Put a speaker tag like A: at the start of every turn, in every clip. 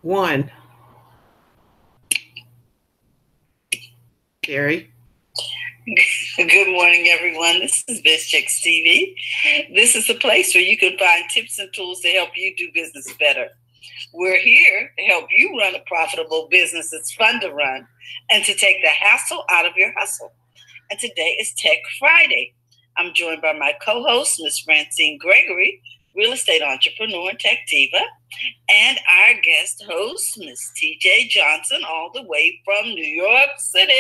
A: One. Gary.
B: Good morning, everyone. This is BizChicks TV. This is a place where you can find tips and tools to help you do business better. We're here to help you run a profitable business that's fun to run and to take the hassle out of your hustle. And today is Tech Friday. I'm joined by my co-host, Ms. Francine Gregory, real estate entrepreneur and tech diva, and our guest host, Ms. TJ Johnson, all the way from New York City.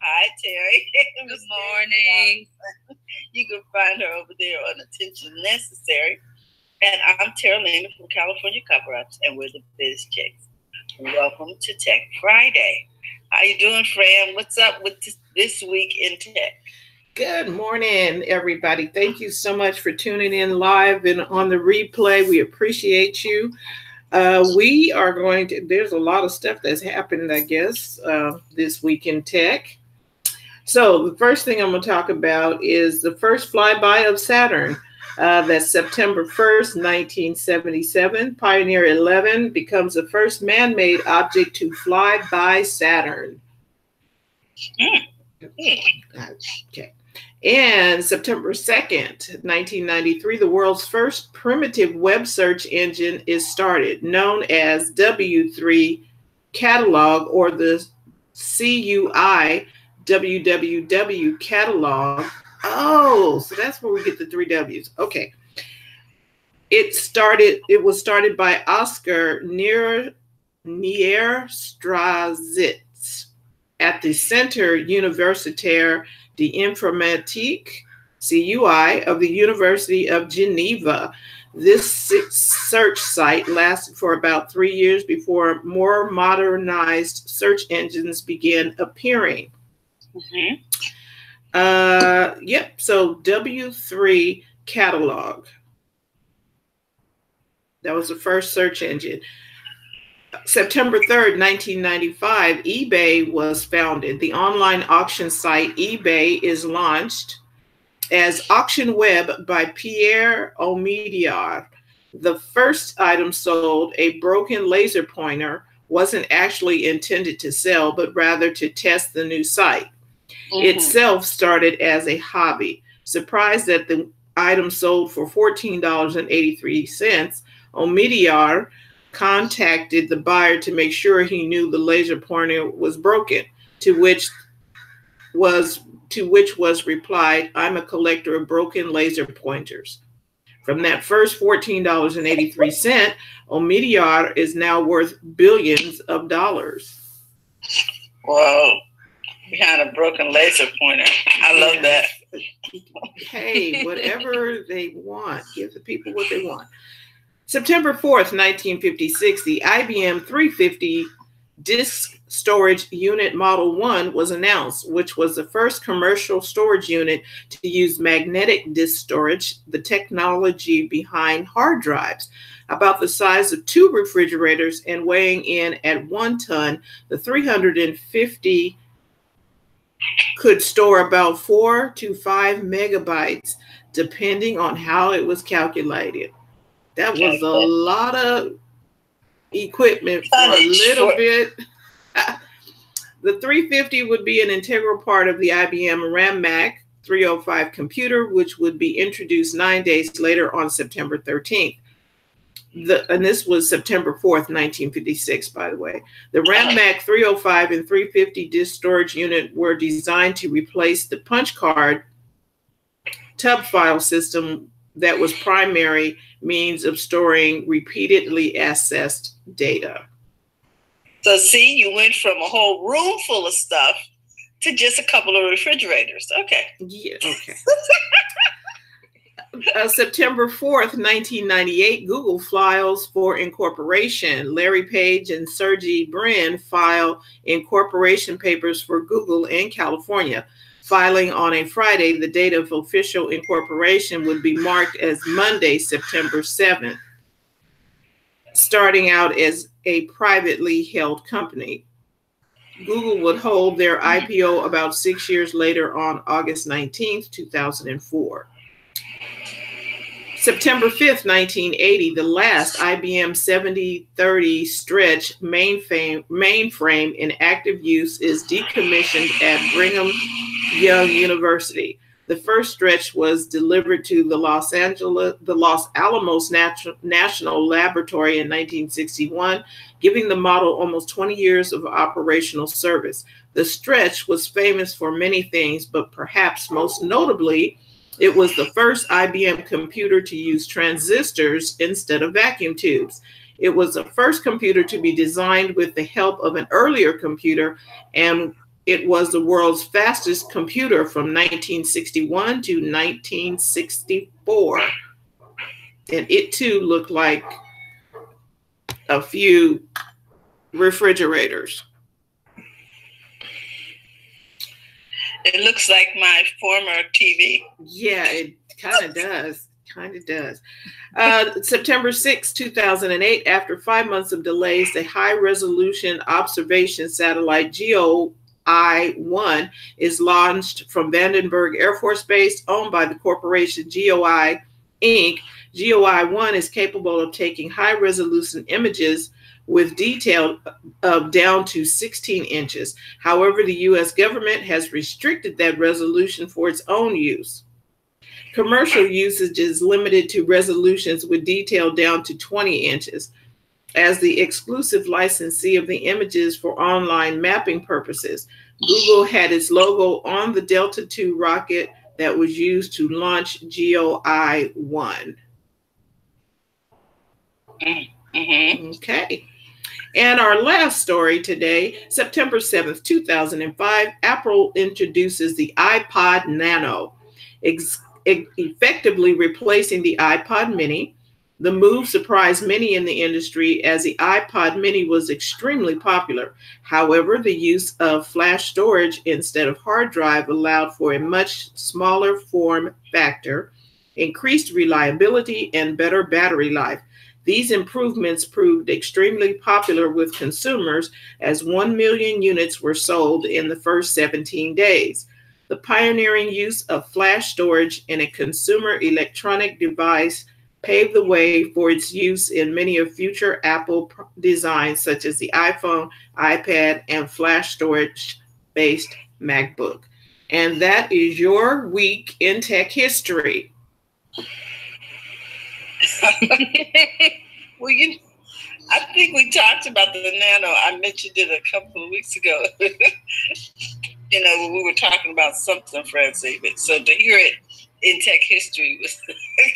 B: Hi, Terry.
C: Good morning.
B: You can find her over there on Attention Necessary. And I'm Tara Lena from California Cover-Ups, and we're the Biz Chicks. Welcome to Tech Friday. How you doing, Fran? What's up with this week in tech?
A: Good morning, everybody. Thank you so much for tuning in live and on the replay. We appreciate you. We are going to, there's a lot of stuff that's happened, I guess, this week in tech. So the first thing I'm going to talk about is the first flyby of Saturn. That's September 1st, 1977. Pioneer 11 becomes the first man-made object to fly by Saturn. Okay. And September 2nd, 1993, the world's first primitive web search engine is started, known as W3 Catalog, or the CUI www catalog. Oh, so that's where we get the three W's. Okay. It was started by Oscar Nierstrazitz at the Centre Universitaire d'Informatique, CUI, of the University of Geneva. This search site lasted for about 3 years before more modernized search engines began appearing. So W3 Catalog. That was the first search engine. September 3rd, 1995, eBay was founded. The online auction site eBay is launched as Auction Web by Pierre Omidyar. The first item sold, a broken laser pointer, wasn't actually intended to sell, but rather to test the new site. Itself started as a hobby. Surprised that the item sold for $14.83, Omidyar contacted the buyer to make sure he knew the laser pointer was broken, to which was replied, "I'm a collector of broken laser pointers." From that first $14.83, Omidyar is now worth billions of dollars.
B: Whoa. Behind a broken laser pointer. I love that.
A: Hey, whatever they want. Give the people what they want. September 4th, 1956, the IBM 350 disk storage unit Model 1 was announced, which was the first commercial storage unit to use magnetic disk storage, the technology behind hard drives. About the size of 2 refrigerators and weighing in at 1 ton, the 350 could store about 4 to 5 megabytes, depending on how it was calculated. That was a lot of equipment for a little bit. The 350 would be an integral part of the IBM RAM Mac 305 computer, which would be introduced 9 days later on September 13th. And this was September 4th, 1956, by the way. The RAM Mac 305 and 350 disk storage unit were designed to replace the punch card tub file system that was primary means of storing repeatedly accessed data.
B: So see, you went from a whole room full of stuff to just a couple of refrigerators. Okay.
A: Yeah, okay. September 4th, 1998, Google files for incorporation. Larry Page and Sergey Brin file incorporation papers for Google in California. Filing on a Friday, the date of official incorporation would be marked as Monday, September 7th. Starting out as a privately held company. Google would hold their IPO about 6 years later on August 19th, 2004. September 5th, 1980, the last IBM 7030 stretch mainframe in active use is decommissioned at Brigham Young University. The first stretch was delivered to the Los Alamos National Laboratory in 1961, giving the model almost 20 years of operational service. The stretch was famous for many things, but perhaps most notably, it was the first IBM computer to use transistors instead of vacuum tubes. It was the first computer to be designed with the help of an earlier computer, and it was the world's fastest computer from 1961 to 1964. And it too looked like a few refrigerators.
B: It looks like my former TV.
A: Yeah, it kind of does. September 6, 2008, after 5 months of delays, the high-resolution observation satellite GEOI-1 is launched from Vandenberg Air Force Base, owned by the corporation GEOI, Inc. GEOI-1 is capable of taking high-resolution images with detail of down to 16 inches. However, the U.S. government has restricted that resolution for its own use. Commercial usage is limited to resolutions with detail down to 20 inches. As the exclusive licensee of the images for online mapping purposes, Google had its logo on the Delta II rocket that was used to launch GEOI-1.
B: Mm-hmm.
A: Okay. And our last story today, September 7th, 2005, Apple introduces the iPod Nano, effectively replacing the iPod Mini. The move surprised many in the industry as the iPod Mini was extremely popular. However, the use of flash storage instead of hard drive allowed for a much smaller form factor, increased reliability, and better battery life. These improvements proved extremely popular with consumers as 1 million units were sold in the first 17 days. The pioneering use of flash storage in a consumer electronic device paved the way for its use in many of future Apple designs such as the iPhone, iPad, and flash storage-based MacBook. And that is your week in tech history.
B: Well, I think we talked about the Nano. I mentioned it a couple of weeks ago. When we were talking about something, Francie. So to hear it in tech history was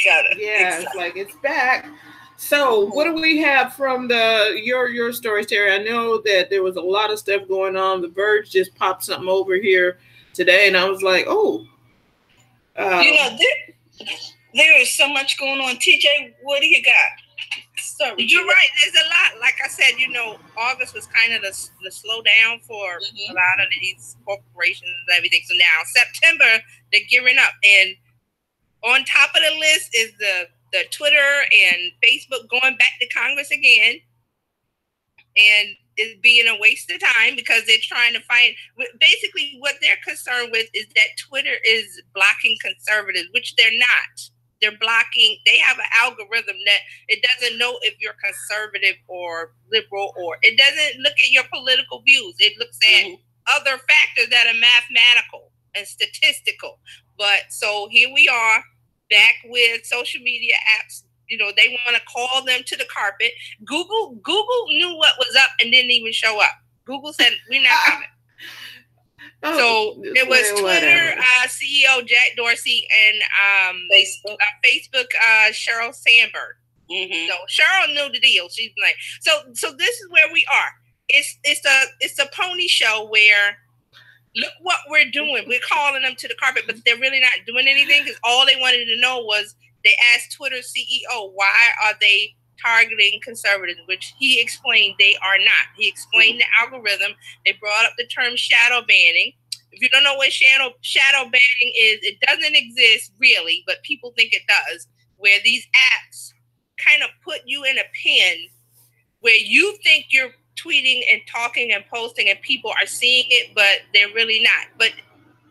B: kind of exciting.
A: It's like it's back. So what do we have from your stories, Terry? I know that there was a lot of stuff going on. The Verge just popped something over here today, and I was like, oh.
B: There is so much going on. TJ, what do you got?
C: You're right. There's a lot. Like I said, August was kind of the slowdown for a lot of these corporations and everything. So now September, they're gearing up. And on top of the list is the Twitter and Facebook going back to Congress again. And it's being a waste of time because they're trying to find, basically what they're concerned with is that Twitter is blocking conservatives, which they're not. They're blocking, they have an algorithm that it doesn't know if you're conservative or liberal, or it doesn't look at your political views. It looks at other factors that are mathematical and statistical. But so here we are back with social media apps. They want to call them to the carpet. Google knew what was up and didn't even show up. Google said, we're not coming. So it was Twitter CEO Jack Dorsey and Facebook Sheryl Sandberg. So Sheryl knew the deal. She's like, so this is where we are. It's a pony show where look what we're doing. We're calling them to the carpet, but they're really not doing anything because all they wanted to know was they asked Twitter CEO why are they targeting conservatives, which he explained they are not. He explained the algorithm. They brought up the term shadow banning. If you don't know what shadow banning is, it doesn't exist really, but people think it does, where these apps kind of put you in a pin where you think you're tweeting and talking and posting and people are seeing it, but they're really not. But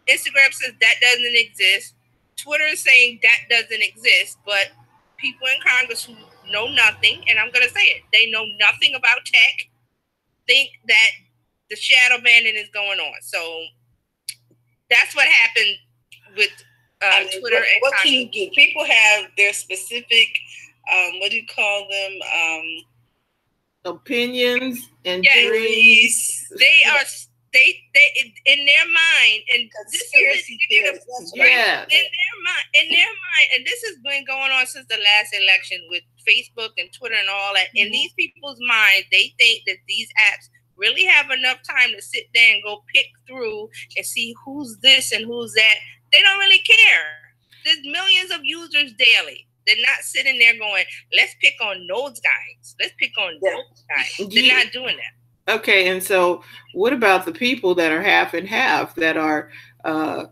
C: Instagram says that doesn't exist. Twitter is saying that doesn't exist, but people in Congress who know nothing, and I'm going to say it, they know nothing about tech, think that the shadow banning is going on. So that's what happened with Twitter.
B: What can you do? People have their specific, what do you call them?
A: Opinions and
C: dreams. They in their mind, and
B: conspiracy theories.
C: Yeah. In their mind, and this has been going on since the last election with Facebook and Twitter and all that. In these people's minds, they think that these apps really have enough time to sit there and go pick through and see who's this and who's that. They don't really care. There's millions of users daily. They're not sitting there going, let's pick on those guys. Let's pick on those guys. They're not doing that.
A: Okay, and so what about the people that are half and half, that are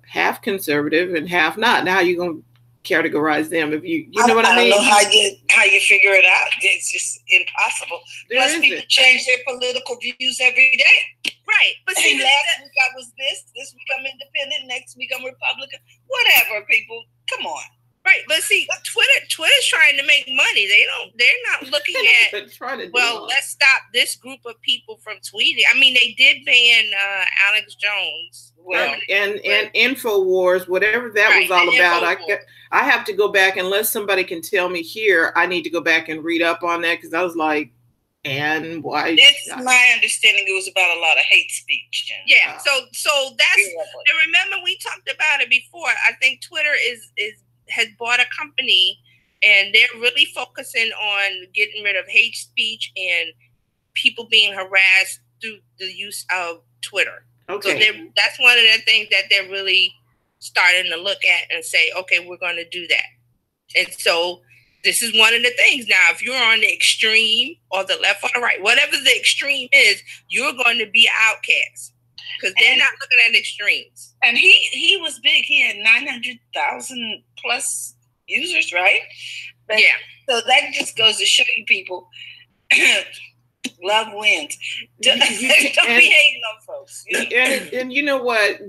A: half conservative and half not? Now you're going to categorize them if you know what I mean?
B: I don't know how you figure it out. It's just impossible. Plus, people change their political views every day.
C: Right. But see,
B: last week I was this week I'm independent, next week I'm Republican. Whatever, people. Come on.
C: Right, but see, Twitter's trying to make money. They're not looking at, well, let's stop this group of people from tweeting. I mean, they did ban Alex Jones.
A: Well, and InfoWars, whatever that was all about. I have to go back, unless somebody can tell me here, I need to go back and read up on that, because I was like, and why?
B: It's my understanding it was about a lot of hate speech.
C: Yeah, so that's, and remember we talked about it before. I think Twitter has bought a company, and they're really focusing on getting rid of hate speech and people being harassed through the use of Twitter. Okay. So that's one of the things that they're really starting to look at and say, okay, we're going to do that. And so this is one of the things. Now, if you're on the extreme or the left or the right, whatever the extreme is, you're going to be outcast. Because they're not looking at extremes.
B: And he was big. He had 900,000 plus users, right? But,
C: yeah.
B: So that just goes to show you people, love wins. Don't be hating on folks.
A: And you know what?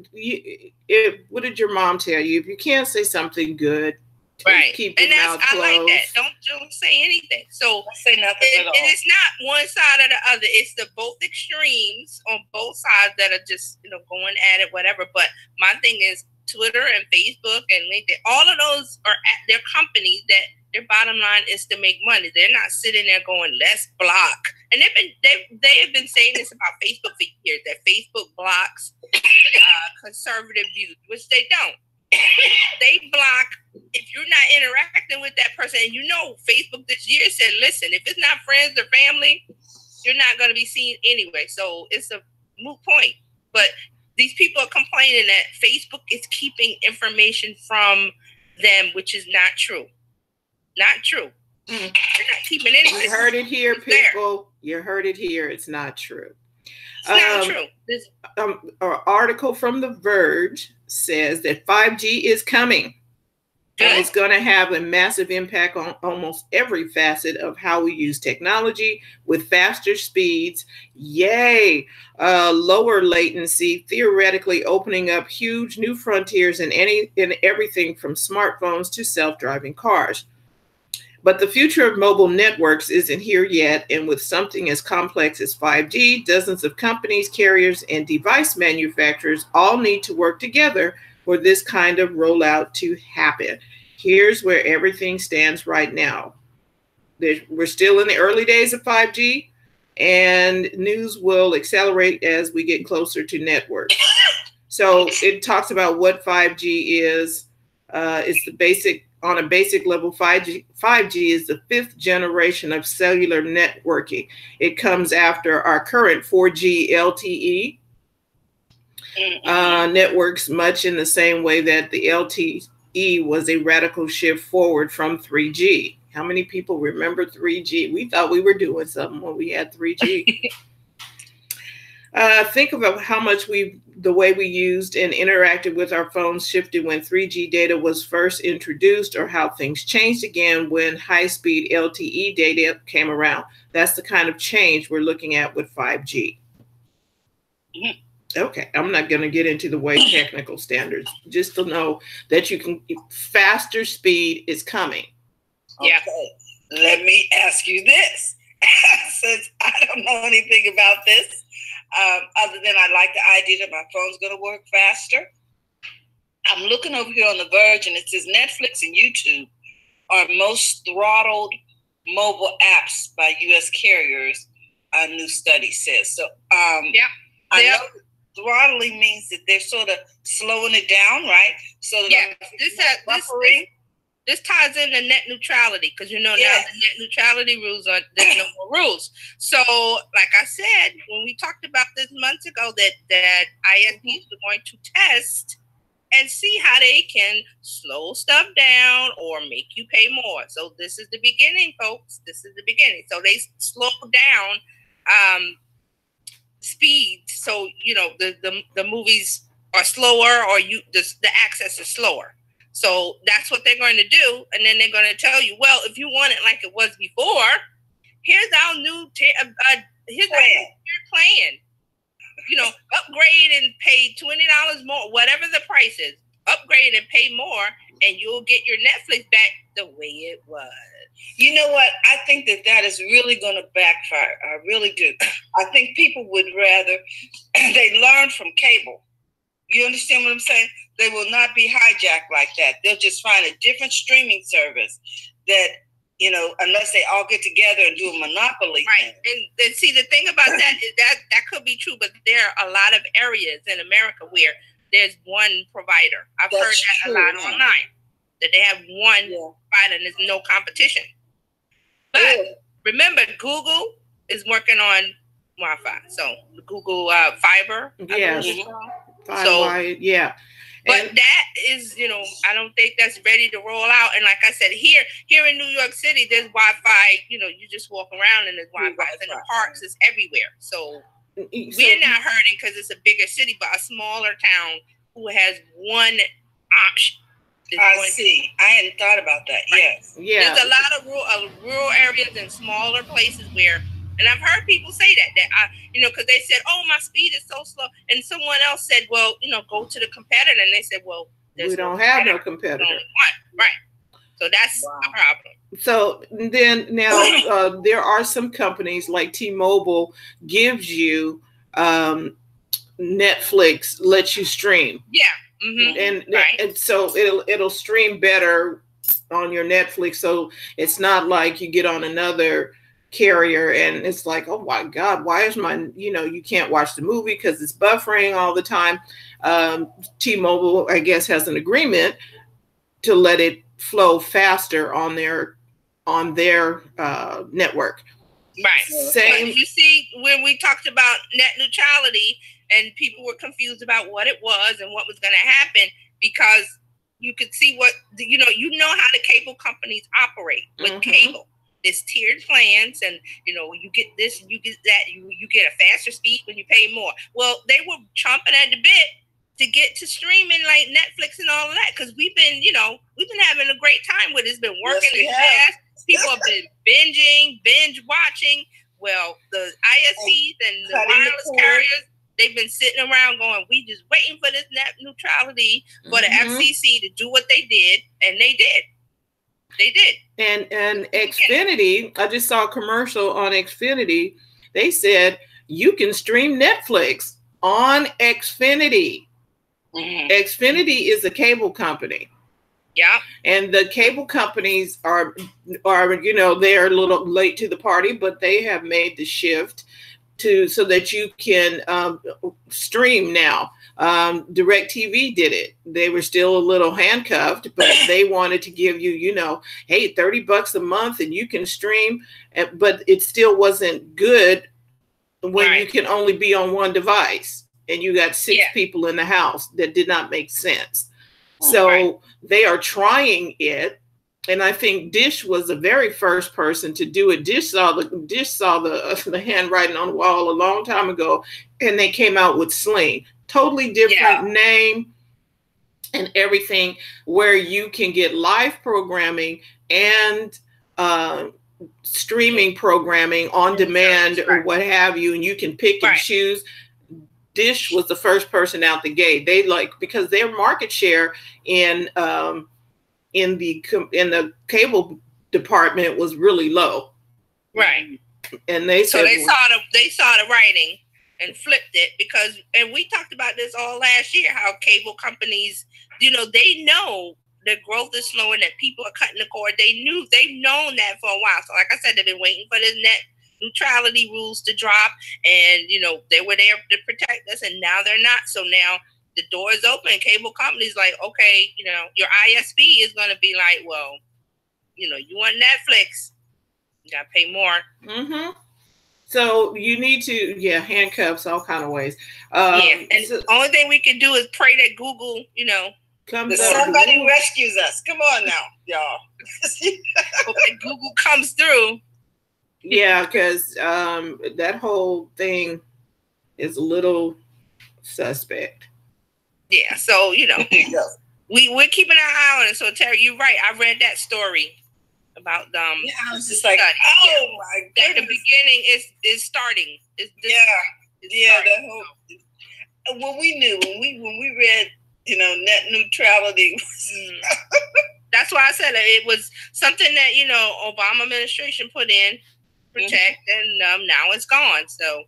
A: What did your mom tell you? If you can't say something good,
C: right,
A: keep your mouth closed.
C: I like that. Don't say anything. So
B: say nothing at all.
C: And it's not one side or the other. It's the both extremes on both sides that are just going at it, whatever. But my thing is Twitter and Facebook and LinkedIn. All of those are at their companies that their bottom line is to make money. They're not sitting there going, let's block. And they have been saying this about Facebook for years, that Facebook blocks conservative views, which they don't. They block if you're not interacting with that person. And Facebook this year said, listen, if it's not friends or family, you're not going to be seen anyway. So it's a moot point. But these people are complaining that Facebook is keeping information from them, which is not true. Not true. They're not keeping anything.
A: You heard it here, people. You heard it here. It's not true.
C: It's not true.
A: An article from The Verge says that 5G is coming. And it's going to have a massive impact on almost every facet of how we use technology, with faster speeds, lower latency, theoretically opening up huge new frontiers in everything from smartphones to self-driving cars. But the future of mobile networks isn't here yet, and with something as complex as 5G, dozens of companies, carriers, and device manufacturers all need to work together for this kind of rollout to happen. Here's where everything stands right now. We're still in the early days of 5G, and news will accelerate as we get closer to networks. So it talks about what 5G is. It's the basic. On a basic level, 5G is the 5th generation of cellular networking. It comes after our current 4G LTE networks, much in the same way that the LTE was a radical shift forward from 3G. How many people remember 3G? We thought we were doing something when we had 3G. Think about how much the way we used and interacted with our phones shifted when 3G data was first introduced, or how things changed again when high-speed LTE data came around. That's the kind of change we're looking at with 5G. Okay, I'm not going to get into the way technical standards, just to know that faster speed is coming.
C: Yeah.
B: Okay. Let me ask you this. Since I don't know anything about this, other than I like the idea that my phone's going to work faster, I'm looking over here on the Verge, and it says Netflix and YouTube are most throttled mobile apps by U.S. carriers, a new study says. So, I know throttling means that they're sort of slowing it down, right? So
C: this ties into net neutrality, because now the net neutrality rules are, there's no more rules. So, like I said, when we talked about this months ago, that ISPs were going to test and see how they can slow stuff down or make you pay more. So this is the beginning, folks. This is the beginning. So they slow down speed. So the movies are slower, or the access is slower. So that's what they're going to do, and then they're going to tell you, well, if you want it like it was before, here's our new here's our plan. Upgrade and pay $20 more, whatever the price is. Upgrade and pay more, and you'll get your Netflix back the way it was.
B: You know what? I think that is really going to backfire. I really do. I think people would rather they learn from cable. You understand what I'm saying? They will not be hijacked like that. They'll just find a different streaming service that, unless they all get together and do a monopoly.
C: Right. And see, the thing about that is that could be true, but there are a lot of areas in America where there's one provider. I've heard that a lot online, that they have one provider and there's no competition. But remember, Google is working on Wi-Fi. So Google Fiber.
A: Yes.
C: But that is, I don't think that's ready to roll out. And like I said, here in New York City, there's Wi-Fi. You just walk around and there's Wi-Fi in the parks. It's everywhere. So we're not hurting because it's a bigger city, but a smaller town who has one option.
B: I see. I hadn't thought about that. Right. Yes.
C: Yeah. There's a lot of rural areas and smaller places where. And I've heard people say that because they said, "Oh, my speed is so slow," and someone else said, "Well, go to the competitor," and they said, "Well,
A: we don't have no competitor."
C: Right. So that's a problem.
A: So then now there are some companies like T-Mobile gives you Netflix, lets you stream.
C: Yeah. Mm-hmm.
A: And so it'll stream better on your Netflix. So it's not like you get on another carrier and it's like, oh my God, why is you can't watch the movie because it's buffering all the time. T-Mobile, I guess, has an agreement to let it flow faster on their network.
C: Right. Same. You see, when we talked about net neutrality and people were confused about what it was and what was going to happen, because you could see what, how the cable companies operate with cable. There's tiered plans, and you get this and you get that. You get a faster speed when you pay more. Well, they were chomping at the bit to get to streaming like Netflix and all of that, because we've been having a great time with it. It's been working fast. People have been binge watching. Well, the ISPs and the wireless carriers, they've been sitting around going, we just waiting for this net neutrality for the FCC to do what they did, and they did. They did.
A: And Xfinity, I just saw a commercial on Xfinity. They said you can stream Netflix on Xfinity. Xfinity is a cable company.
C: Yeah.
A: And the cable companies are they're a little late to the party, but they have made the shift so that you can stream now. DirecTV did it. They were still a little handcuffed, but they wanted to give you, hey, $30 a month and you can stream, but it still wasn't good when you can only be on one device and you got 6 people in the house. That did not make sense. So they are trying it. And I think Dish was the very first person to do it. Dish saw the handwriting on the wall a long time ago, and they came out with Sling. Totally different name and everything, where you can get live programming and streaming programming on demand or what have you, and you can pick and choose. Dish was the first person out the gate. They because their market share in the cable department was really low.
C: Right.
A: And they said,
C: so they saw the writing and flipped it and we talked about this all last year, how cable companies, they know the growth is slowing, that people are cutting the cord. They've known that for a while. So like I said, they've been waiting for the net neutrality rules to drop, and they were there to protect us, and now they're not. So now the door is open. Cable companies like, okay, your ISP is going to be like, well, you want Netflix, you got to pay more.
A: Mm-hmm. So you need to, handcuffs all kind of ways.
C: And the only thing we can do is pray that Google,
B: somebody rescues us. Come on now, y'all.
C: Google comes through.
A: Yeah, because that whole thing is a little suspect.
C: Yeah, so we're keeping our eye on it. So Terry, you're right. I read that story about
B: I was just like, my goodness.
C: At the beginning is starting.
B: That whole. Well, we knew when we read, net neutrality.
C: That's why I said it was something that Obama administration put in protect, and now it's gone. So,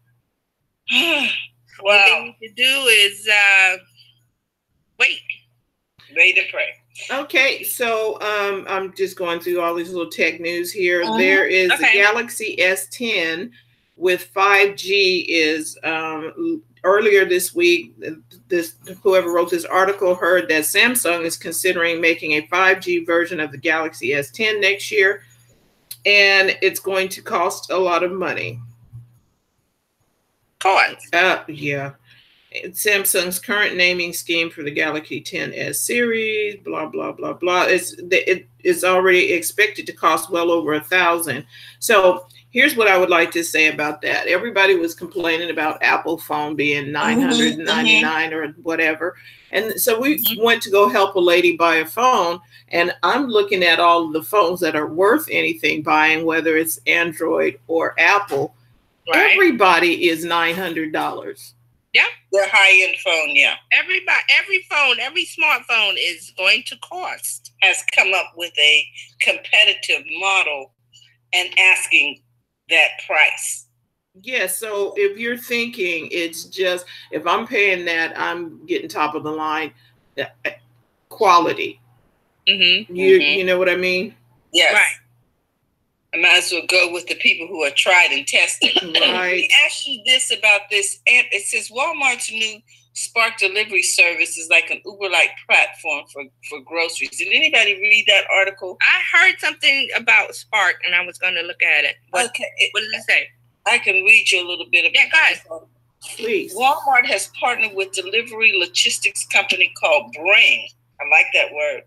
C: one thing we can do is wait and pray.
A: Okay, so I'm just going through all these little tech news here. There is the Galaxy S10 with 5G is earlier this week. Whoever wrote this article heard that Samsung is considering making a 5G version of the Galaxy S10 next year, and it's going to cost a lot of money. Yeah. Samsung's current naming scheme for the Galaxy 10s series, blah, blah, blah, blah. It's already expected to cost well over $1,000. So here's what I would like to say about that. Everybody was complaining about Apple phone being $999 or whatever. And so we went to go help a lady buy a phone. And I'm looking at all of the phones that are worth anything buying, whether it's Android or Apple. Right. Everybody is $900.
C: Yeah,
B: the high-end phone. Yeah,
C: every phone, every smartphone is going to cost.
B: Has come up with a competitive model and asking that price.
A: Yeah, so if you're thinking it's just if I'm paying that, I'm getting top of the line quality. You know what I mean?
B: Yes. Right. I might as well go with the people who are tried and tested.
A: Right.
B: We asked you this about this. It says Walmart's new Spark delivery service is like an Uber-like platform for groceries. Did anybody read that article?
C: I heard something about Spark, and I was going to look at it. Okay. What did it say?
B: I can read you a little bit about
C: it. Yeah,
A: please.
B: Walmart has partnered with delivery logistics company called Bring. I like that word.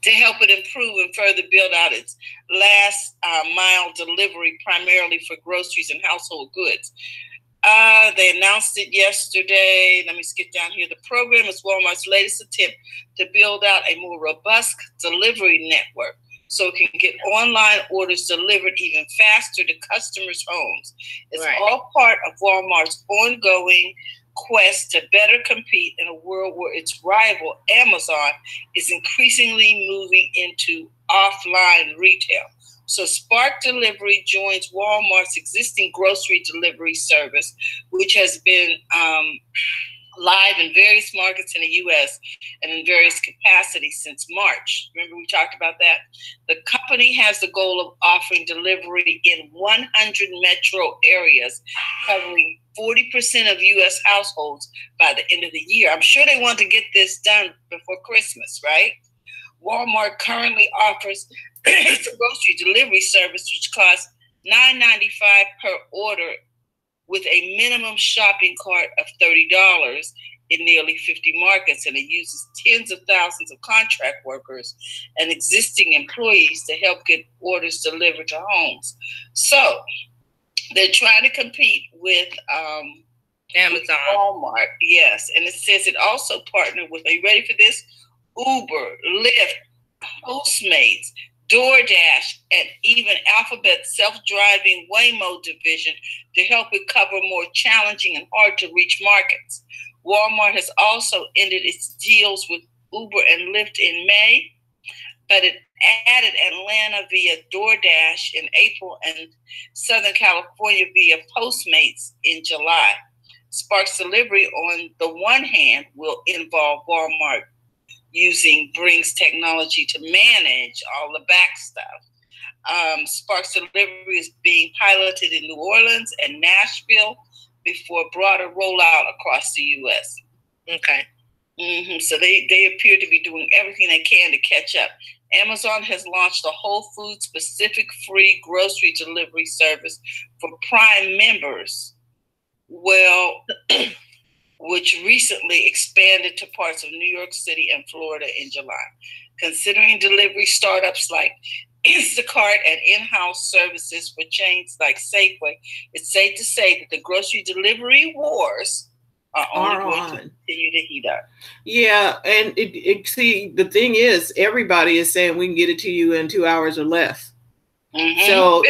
B: To help it improve and further build out its last mile delivery, primarily for groceries and household goods. They announced it yesterday. Let me skip down here. The program is Walmart's latest attempt to build out a more robust delivery network so it can get online orders delivered even faster to customers' homes. It's all part of Walmart's ongoing quest to better compete in a world where its rival, Amazon, is increasingly moving into offline retail. So Spark Delivery joins Walmart's existing grocery delivery service, which has been live in various markets in the U.S. and in various capacities since March. Remember we talked about that? The company has the goal of offering delivery in 100 metro areas, covering 40% of U.S. households by the end of the year. I'm sure they want to get this done before Christmas, right? Walmart currently offers its grocery delivery service, which costs $9.95 per order, with a minimum shopping cart of $30 in nearly 50 markets, and it uses tens of thousands of contract workers and existing employees to help get orders delivered to homes. So they're trying to compete with
C: Amazon,
B: Walmart, yes. And it says it also partnered with, are you ready for this? Uber, Lyft, Postmates, DoorDash, and even Alphabet's self-driving Waymo division to help it cover more challenging and hard-to-reach markets. Walmart has also ended its deals with Uber and Lyft in May, but it added Atlanta via DoorDash in April and Southern California via Postmates in July. Sparks Delivery, on the one hand, will involve Walmart using Bring's technology to manage all the back stuff. Sparks Delivery is being piloted in New Orleans and Nashville before broader rollout across the U.S.
C: Okay.
B: So they appear to be doing everything they can to catch up. Amazon has launched a Whole Foods specific free grocery delivery service for Prime members, which recently expanded to parts of New York City and Florida in July. Considering delivery startups like Instacart and in-house services for chains like Safeway, it's safe to say that the grocery delivery wars are only going to continue to heat up.
A: Yeah, and see, the thing is, everybody is saying we can get it to you in 2 hours or less. So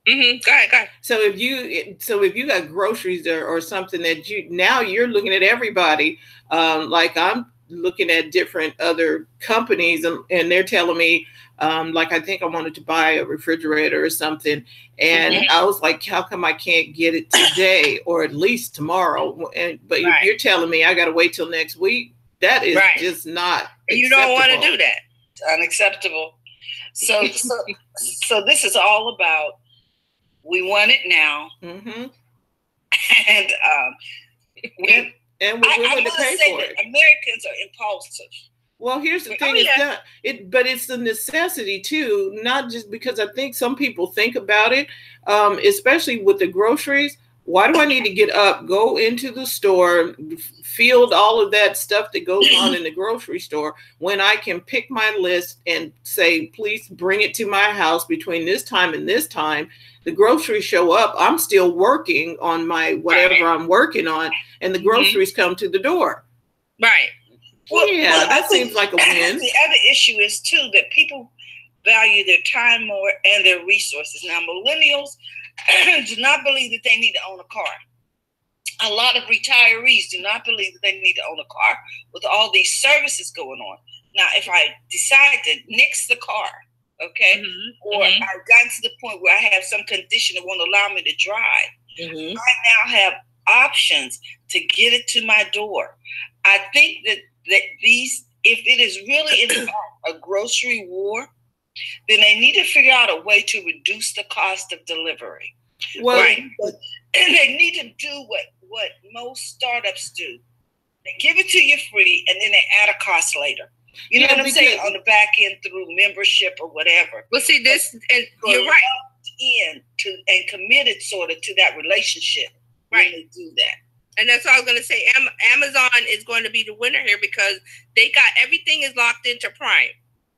C: Go ahead.
A: So if you got groceries or something that you're looking at everybody, like I'm looking at different other companies and they're telling me, like I think I wanted to buy a refrigerator or something, and I was like, how come I can't get it today or at least tomorrow? But if you're telling me I got to wait till next week, that is just not acceptable.
C: You don't want to do that.
B: It's unacceptable. So this is all about, we want it now, and we're willing to pay for it. Americans are impulsive.
A: Well, here's the thing: but it's the necessity too, not just because I think some people think about it, especially with the groceries. Why do I need to get up, go into the store, field all of that stuff that goes on in the grocery store when I can pick my list and say, please bring it to my house between this time and this time? The groceries show up. I'm still working on my whatever I'm working on, and the groceries come to the door.
C: Right.
A: Well, that seems like a win.
B: The other issue is, too, that people value their time more and their resources. Now, millennials do not believe that they need to own a car. A lot of retirees do not believe that they need to own a car with all these services going on. Now, if I decide to nix the car, okay, or I've gotten to the point where I have some condition that won't allow me to drive, I now have options to get it to my door. I think that these, if it is really a grocery war, then they need to figure out a way to reduce the cost of delivery.
A: Well,
B: and they need to do what most startups do. They give it to you free, and then they add a cost later. You know what I'm saying? On the back end through membership or whatever.
C: Well, see this, and you're right.
B: And committed sort of to that relationship.
C: Right.
B: When they do that.
C: And that's all I was going to say. Amazon is going to be the winner here because they got everything is locked into Prime.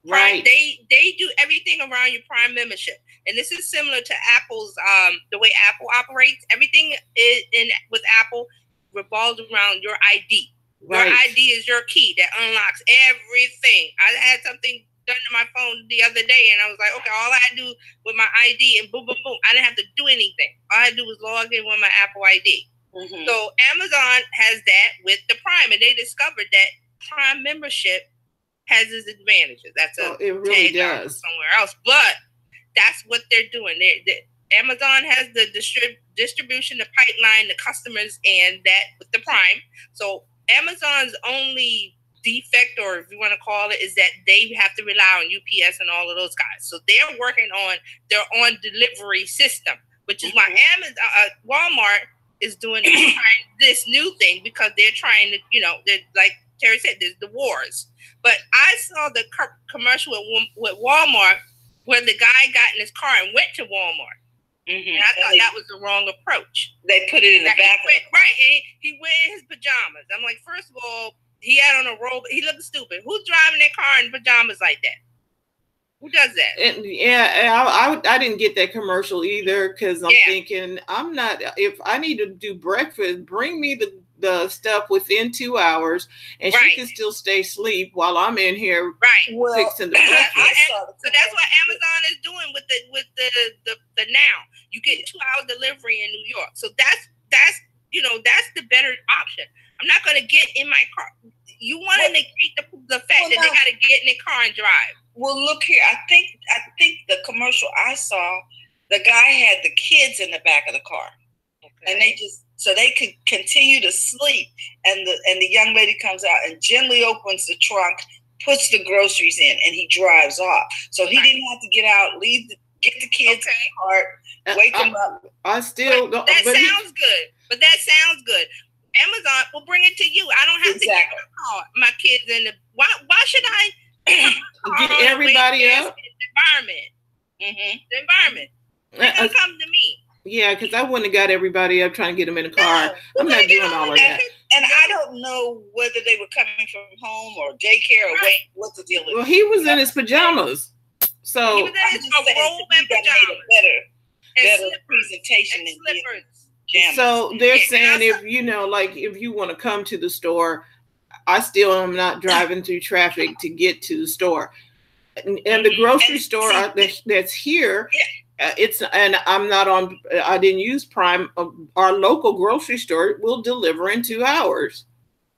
A: Right.
C: They do everything around your Prime membership. And this is similar to Apple's, the way Apple operates. Everything with Apple revolves around your ID. Your ID is your key that unlocks everything. I had something done to my phone the other day, and I was like, okay, all I had to do with my ID, and boom, boom, boom. I didn't have to do anything. All I had to do was log in with my Apple ID. So Amazon has that with the Prime, and they discovered that Prime membership has its advantages. That's
A: it really does
C: somewhere else, but that's what they're doing. Amazon has the distribution, the pipeline, the customers, and that with the Prime. So Amazon's only defect, or if you want to call it, is that they have to rely on UPS and all of those guys. So they're working on their own delivery system, which is why Walmart is doing this new thing, because they're trying to, they're, like Terry said, there's the wars. But I saw the commercial with Walmart where the guy got in his car and went to Walmart. And I thought that was the wrong approach.
B: They put it in the back.
C: He went in his pajamas. I'm like, first of all, he had on a robe. He looked stupid. Who's driving their car in pajamas like that? Who does that?
A: And I didn't get that commercial either, because I'm thinking, I'm not, if I need to do breakfast, bring me the stuff within 2 hours, and she can still stay asleep while I'm in here fixing the breakfast.
C: So that's what Amazon is doing with the now. You get 2 hour delivery in New York. So that's the better option. I'm not going to get in my car. You want to negate the fact that they got to get in their car and drive.
B: Well, look here. I think the commercial I saw, the guy had the kids in the back of the car, and they just so they could continue to sleep. And the young lady comes out and gently opens the trunk, puts the groceries in, and he drives off. So he didn't have to get out, get the kids in the cart, wake them up.
A: I still
C: that sounds good. But that sounds good. Amazon will bring it to you. I don't have to get my kids in the. Why should I
A: get everybody up?
C: The environment. They're gonna come to me.
A: Yeah, because I wouldn't have got everybody up trying to get them in the car. I'm not doing all of that.
B: And I don't know whether they were coming from home or daycare or what the deal is.
A: Well, he was in his pajamas, so
C: he was in his robe and pajamas.
B: Better presentation and
C: slippers.
A: So they're saying if you want to come to the store, I still am not driving through traffic to get to the store. And the grocery store that's here, I'm not on. I didn't use Prime. Our local grocery store will deliver in 2 hours.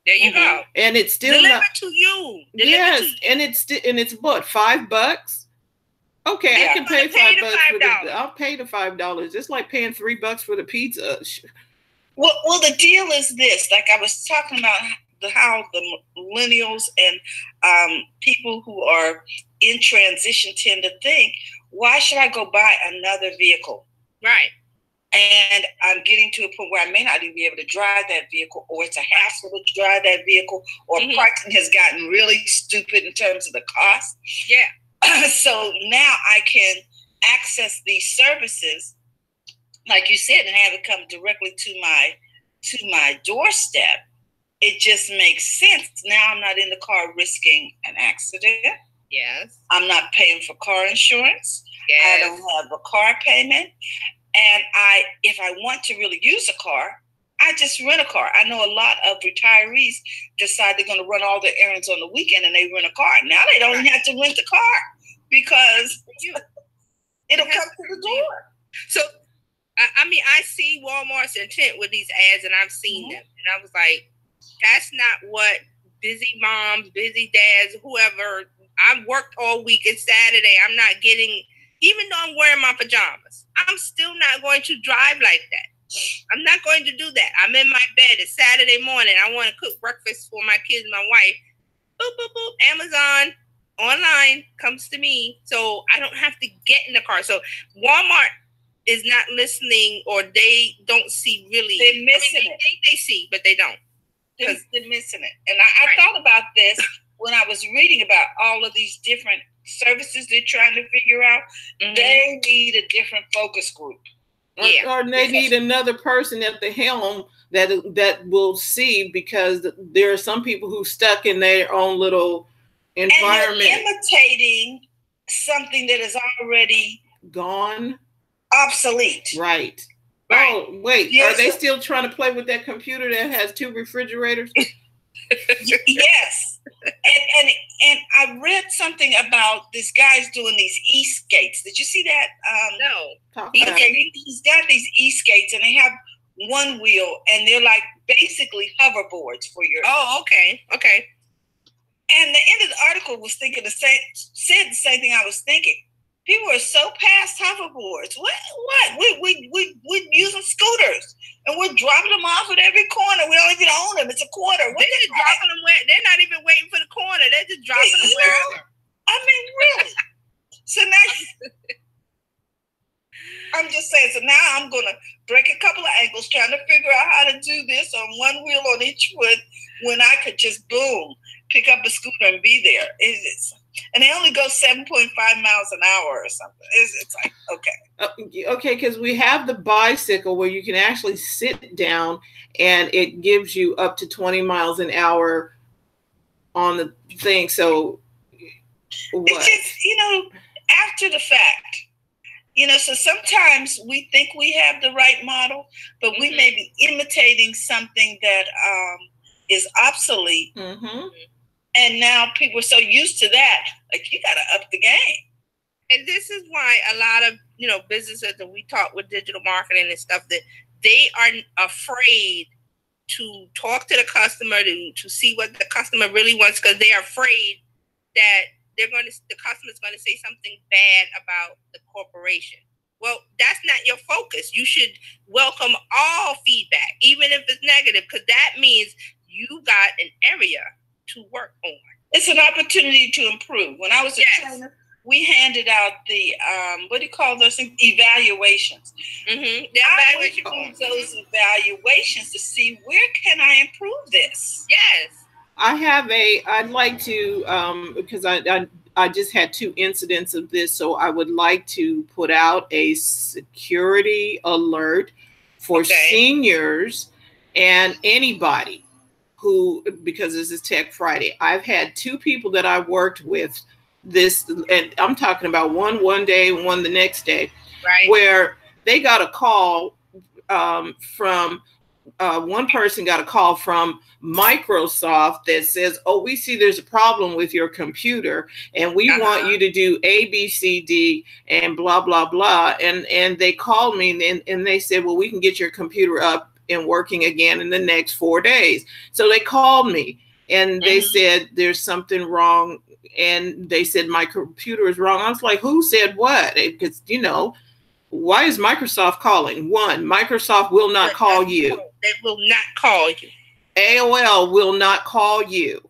C: There you go.
A: And it's still
C: delivered to you.
A: Yes, and it's what, $5? Okay, I can pay $5 I'll pay the $5. It's like paying $3 for the pizza.
B: Well, the deal is this. Like I was talking about how the millennials and people who are in transition tend to think, why should I go buy another vehicle?
C: Right.
B: And I'm getting to a point where I may not even be able to drive that vehicle, or it's a hassle to drive that vehicle, or parking has gotten really stupid in terms of the cost.
C: Yeah.
B: So now I can access these services, like you said, and have it come directly to my doorstep. It just makes sense. Now I'm not in the car risking an accident.
C: Yes.
B: I'm not paying for car insurance.
C: Yes.
B: I don't have a car payment. And if I want to really use a car, I just rent a car. I know a lot of retirees decide they're going to run all their errands on the weekend and they rent a car. Now they don't even have to rent the car because it'll come to the door.
C: So, I mean, I see Walmart's intent with these ads, and I've seen them. And I was like, that's not what busy moms, busy dads, whoever, I've worked all week. It's Saturday. I'm not getting, even though I'm wearing my pajamas, I'm still not going to drive like that. I'm not going to do that. I'm in my bed. It's Saturday morning. I want to cook breakfast for my kids and my wife. Boop, boop, boop. Amazon online comes to me. So I don't have to get in the car. So Walmart is not listening, or they don't see really.
B: They're missing it.
C: They see, but they don't.
B: They're missing it. And I thought about this when I was reading about all of these different services they're trying to figure out. They need a different focus group.
A: Or they need another person at the helm that will see, because there are some people who stuck in their own little environment.
B: And imitating something that is already
A: gone.
B: Obsolete.
A: Right. Oh, wait. Yes. Are they still trying to play with that computer that has 2 refrigerators?
B: Yes. And I read something about this guy's doing these e-skates. Did you see that?
C: No.
B: He's got these e-skates, and they have one wheel, and they're like basically hoverboards for your.
C: Oh, okay. Okay.
B: And the end of the article was said the same thing I was thinking. People are so past hoverboards. What? We're using scooters, and we're dropping them off at every corner. We don't even own them. It's a quarter.
C: They're just dropping them where they're not even waiting for the corner. They're just dropping them wherever.
B: I mean, really. So now I'm just saying. So now I'm gonna break a couple of ankles trying to figure out how to do this on one wheel on each foot when I could just pick up a scooter and be there. And they only go 7.5 miles an hour or something. It's like, okay.
A: Okay, because we have the bicycle where you can actually sit down and it gives you up to 20 miles an hour on the thing. So what?
B: It's just, after the fact, so sometimes we think we have the right model, but we may be imitating something that is obsolete. And now people are so used to that, like, you got to up the game.
C: And this is why a lot of, businesses that we talk with digital marketing and stuff, that they are afraid to talk to the customer, to see what the customer really wants, because they are afraid that the customer's going to say something bad about the corporation. Well, that's not your focus. You should welcome all feedback, even if it's negative, because that means you got an area to work on.
B: It's an opportunity to improve. When I was a trainer, we handed out the what do you call those things? Evaluations.
C: Mm-hmm.
B: I would use those evaluations to see where can I improve this.
C: Yes.
A: I'd like to, because I just had 2 incidents of this, so I would like to put out a security alert for seniors and anybody who, because this is Tech Friday. I've had 2 people that I worked with this, and I'm talking about one day and one the next day,
C: right,
A: where they got a call from one person got a call from Microsoft that says, oh, we see there's a problem with your computer and we want you to do A, B, C, D, and blah, blah, blah. And they called me and they said, well, we can get your computer up and working again in the next 4 days. So they called me and they said, there's something wrong. And they said, my computer is wrong. I was like, who said what? Because, you know, why is Microsoft calling? 1, Microsoft will not call you.
C: They will not call you.
A: AOL will not call you.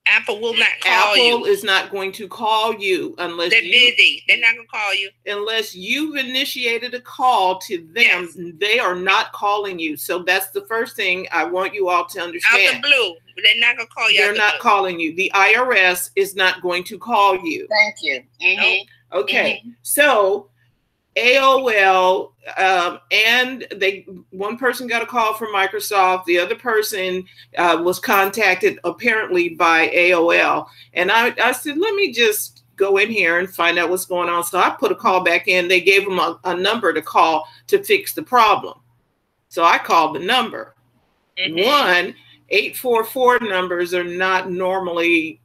C: Apple will not call you.
A: Apple is not going to call you unless
C: they're busy. They're not going to call you.
A: Unless you've initiated a call to them, yes. They are not calling you. So that's the first thing I want you all to understand.
C: Out the blue. They're not going to call you.
A: They're not calling you. The IRS is not going to call you.
B: Thank you.
C: Mm-hmm.
A: Okay. Mm-hmm. So AOL, and one person got a call from Microsoft. The other person was contacted apparently by AOL. And I said, let me just go in here and find out what's going on. So I put a call back in. They gave them a number to call to fix the problem. So I called the number. 1-844 numbers are not normally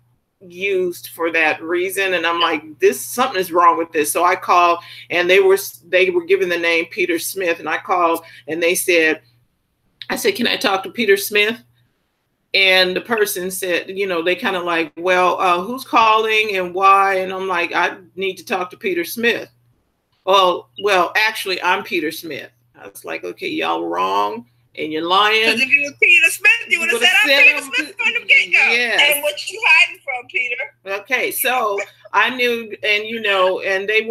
A: used for that reason, and I'm like, something is wrong with this. So I called, and they were given the name Peter Smith, and I called, and I said, can I talk to Peter Smith? And the person said, you know, they kind of like, well, who's calling and why? And I'm like, I need to talk to Peter Smith. Well, actually, I'm Peter Smith. I was like, okay, y'all wrong. And you're lying.
C: Because if you were Peter Smith, you would have said, I'm Peter Smith from the get-go.
A: Yes.
C: And what you hiding from, Peter?
A: Okay, so I knew, and you know, and they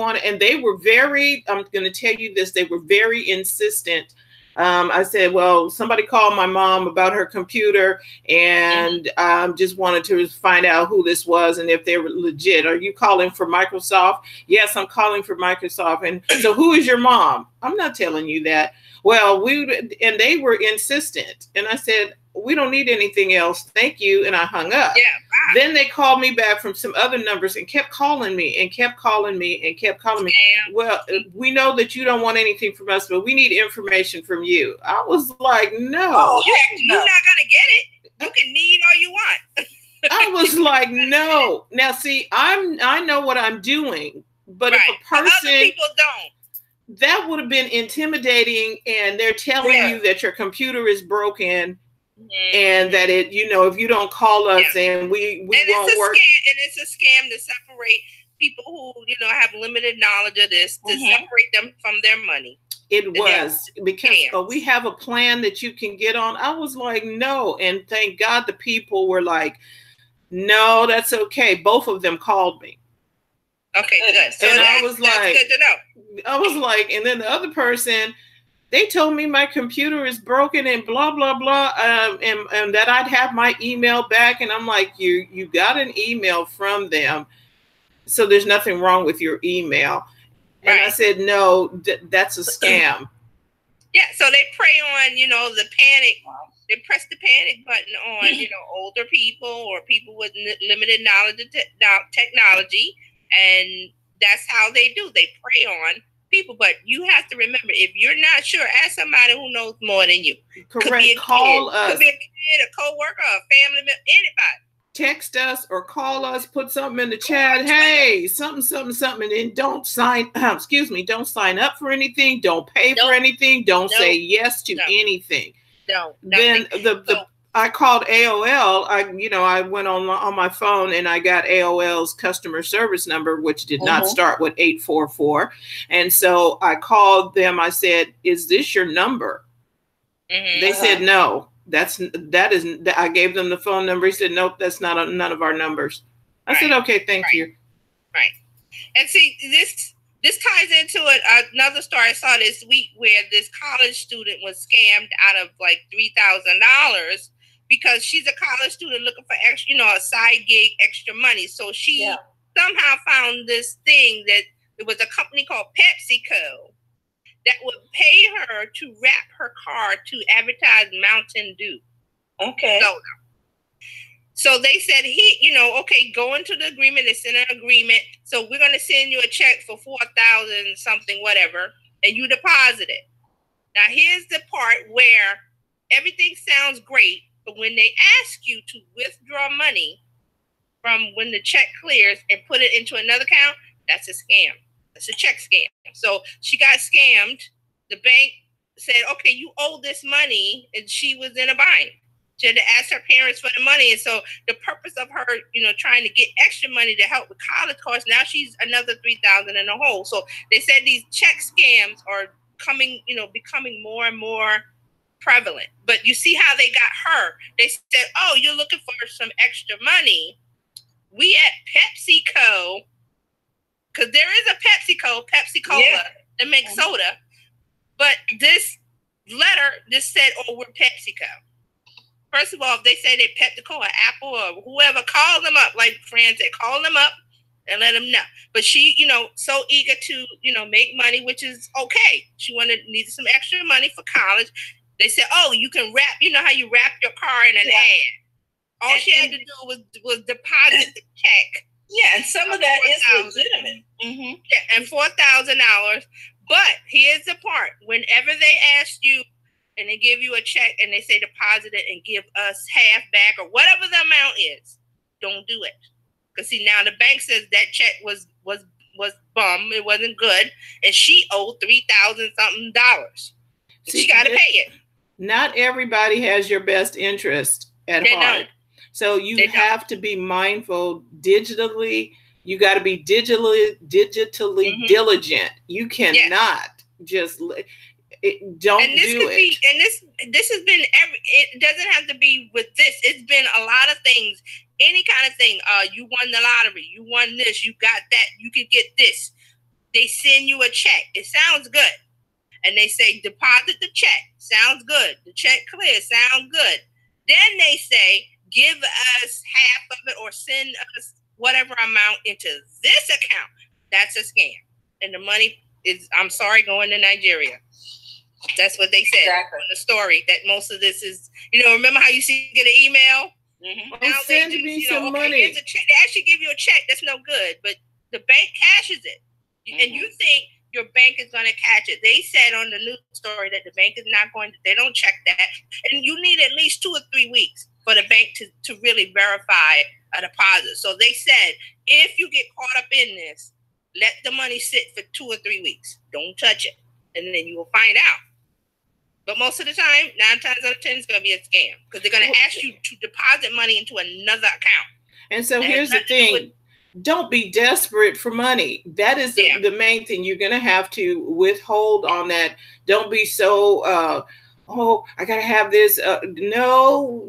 A: were very, I'm going to tell you this, they were very insistent. I said, well, somebody called my mom about her computer and just wanted to find out who this was and if they were legit. Are you calling for Microsoft? Yes, I'm calling for Microsoft. And so who is your mom? I'm not telling you that. Well, and they were insistent. And I said, we don't need anything else. Thank you. And I hung up.
C: Yeah, bye.
A: Then they called me back from some other numbers and kept calling me and kept calling me and kept calling me.
C: Damn.
A: Well, we know that you don't want anything from us, but we need information from you. I was like, no.
C: Oh, heck no. You're not going to get it. You can need all you want.
A: I was like, no. Now, see, I know what I'm doing, but if a person,
C: other people don't.
A: That would have been intimidating, and they're telling you that your computer is broken, and that it, you know, if you don't call us, and we won't work.
C: And it's a scam to separate people who, you know, have limited knowledge of this, to separate them from their money.
A: It was because we have a plan that you can get on. I was like, no, and thank God the people were like, no, that's okay. Both of them called me.
C: Okay, good. So
A: and I was
C: that's
A: like,
C: good to know.
A: I was like, and then the other person, they told me my computer is broken and blah, blah, blah, and that I'd have my email back. And I'm like, you got an email from them, so there's nothing wrong with your email. And I said, no, that's a scam.
C: Yeah, so they prey on, you know, the panic. They press the panic button on, you know, older people or people with limited knowledge of technology. And that's how they do. They prey on people. But you have to remember, if you're not sure, ask somebody who knows more than you.
A: Correct. Call us.
C: Could be a kid, a coworker, a family member, anybody.
A: Text us or call us. Put something in the chat. Hey, something, and don't sign. Don't sign up for anything. Don't pay for anything. Don't say yes to anything.
C: No.
A: Then I called AOL. I went on my phone and I got AOL's customer service number, which did not start with 844. And so I called them. I said, "Is this your number?" They said, "No, I gave them the phone number." He said, "Nope, that's none of our numbers." I said, "Okay, thank you."
C: Right. And see, this ties into another story I saw this week where this college student was scammed out of like $3,000 because she's a college student looking for extra, a side gig, extra money. So she somehow found this thing that it was a company called PepsiCo that would pay her to wrap her car to advertise Mountain Dew.
B: Okay.
C: So they said, okay, go into the agreement. They sent an agreement. So we're going to send you a check for $4,000 something, whatever, and you deposit it. Now, here's the part where everything sounds great, but when they ask you to withdraw money from when the check clears and put it into another account, that's a scam. That's a check scam. So she got scammed. The bank said, okay, you owe this money, and she was in a bind. She had to ask her parents for the money. And so the purpose of her, trying to get extra money to help with college costs, now she's another $3,000 in the hole. So they said these check scams are becoming more and more prevalent. But you see how they got her. They said, oh, you're looking for some extra money. We at PepsiCo, because there is a Pepsi-Cola that makes soda. But this letter just said, oh, we're PepsiCo. First of all, if they say they're PepsiCo or Apple or whoever, call them up. Like Fran said, call them up and let them know. But she, so eager to, make money, which is okay. She needed some extra money for college. They said, oh, you can wrap, how you wrap your car in an ad. All she had to do was deposit the check.
B: Yeah, and some of that is legitimate.
C: Yeah, and $4,000. But here's the part. Whenever they ask you, and they give you a check and they say deposit it and give us half back or whatever the amount is, don't do it. Because see, now the bank says that check was bum, it wasn't good, and she owed $3,000 something. She got to pay it.
A: Not everybody has your best interest at heart. So you have to be mindful digitally. You got to be digitally diligent. You cannot just don't do it.
C: And this has been it doesn't have to be with this. It's been a lot of things. Any kind of thing. You won the lottery. You won this. You got that. You can get this. They send you a check. It sounds good. And they say, deposit the check. Sounds good. The check clears. Sounds good. Then they say, give us half of it or send us whatever amount into this account. That's a scam. And the money is, I'm sorry, going to Nigeria. That's what they said in the story, that most of this is, remember how you get an email?
A: Now send me some money.
C: Here's a check. They actually give you a check that's no good, but the bank cashes it. And you think your bank is going to catch it. They said on the news story that the bank is not going to, they don't check that. And you need at least 2 or 3 weeks for the bank to really verify a deposit. So they said, if you get caught up in this, let the money sit for 2 or 3 weeks. Don't touch it. And then you will find out. But most of the time, 9 times out of 10, it's going to be a scam because they're going to ask you to deposit money into another account.
A: And so here's the thing. Don't be desperate for money. That is the main thing. You're going to have to withhold on that. Don't be so, I got to have this. No.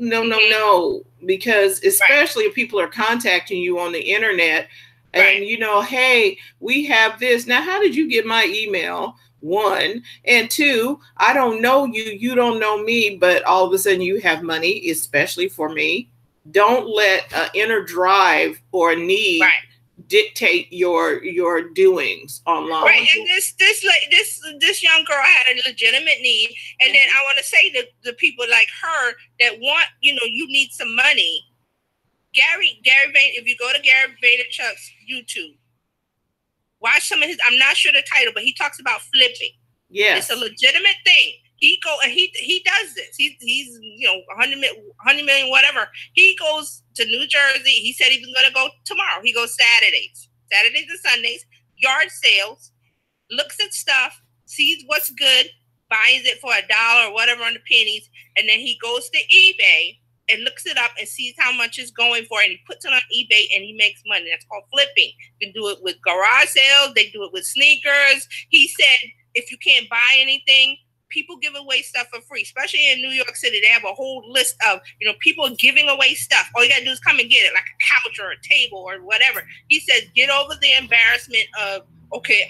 A: Because especially if people are contacting you on the internet and, hey, we have this. Now, how did you get my email? 1, and 2, I don't know you, you don't know me, but all of a sudden you have money, especially for me. Don't let an inner drive or a need dictate your doings online.
C: Right, and this young girl had a legitimate need, and then I want to say that the people like her that want, you need some money. Gary Vaynerchuk, if you go to Gary Vaynerchuk's YouTube, watch some of his, I'm not sure the title, but he talks about flipping.
A: Yes.
C: It's a legitimate thing. He does this. He's 100 million, whatever. He goes to New Jersey. He said he was going to go tomorrow. He goes Saturdays and Sundays, yard sales, looks at stuff, sees what's good, buys it for $1 or whatever on the pennies, and then he goes to eBay and looks it up and sees how much it's going for, and he puts it on eBay and he makes money. That's called flipping. You can do it with garage sales. They do it with sneakers. He said if you can't buy anything, people give away stuff for free, especially in New York City. They have a whole list of, people giving away stuff. All you got to do is come and get it, like a couch or a table or whatever. He says, get over the embarrassment of, okay,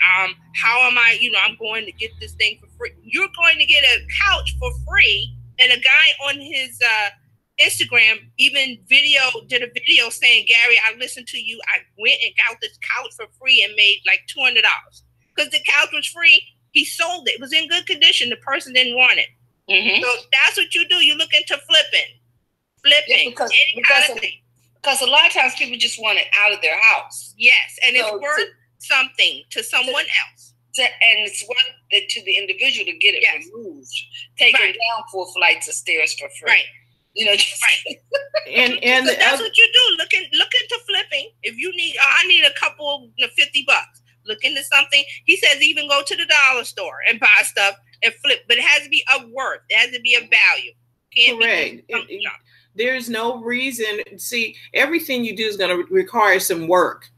C: how am I, I'm going to get this thing for free. You're going to get a couch for free. And a guy on his Instagram even did a video saying, Gary, I listened to you. I went and got this couch for free and made like $200 because the couch was free. He sold it. It was in good condition. The person didn't want it. Mm-hmm. So that's what you do. You look into flipping.
B: Yeah, because a lot of times people just want it out of their house.
C: Yes, and it's worth something to someone else.
B: And it's worth it to the individual to get it removed, taken down 4 flights of stairs for free.
C: Right.
B: Right.
A: and
C: so that's what you do. Look into flipping. If you need, I need a couple, $50. Look into something. He says even go to the dollar store and buy stuff and flip, but it has to be of worth. It has to be of value.
A: Correct. There's no reason. See, everything you do is going to require some work.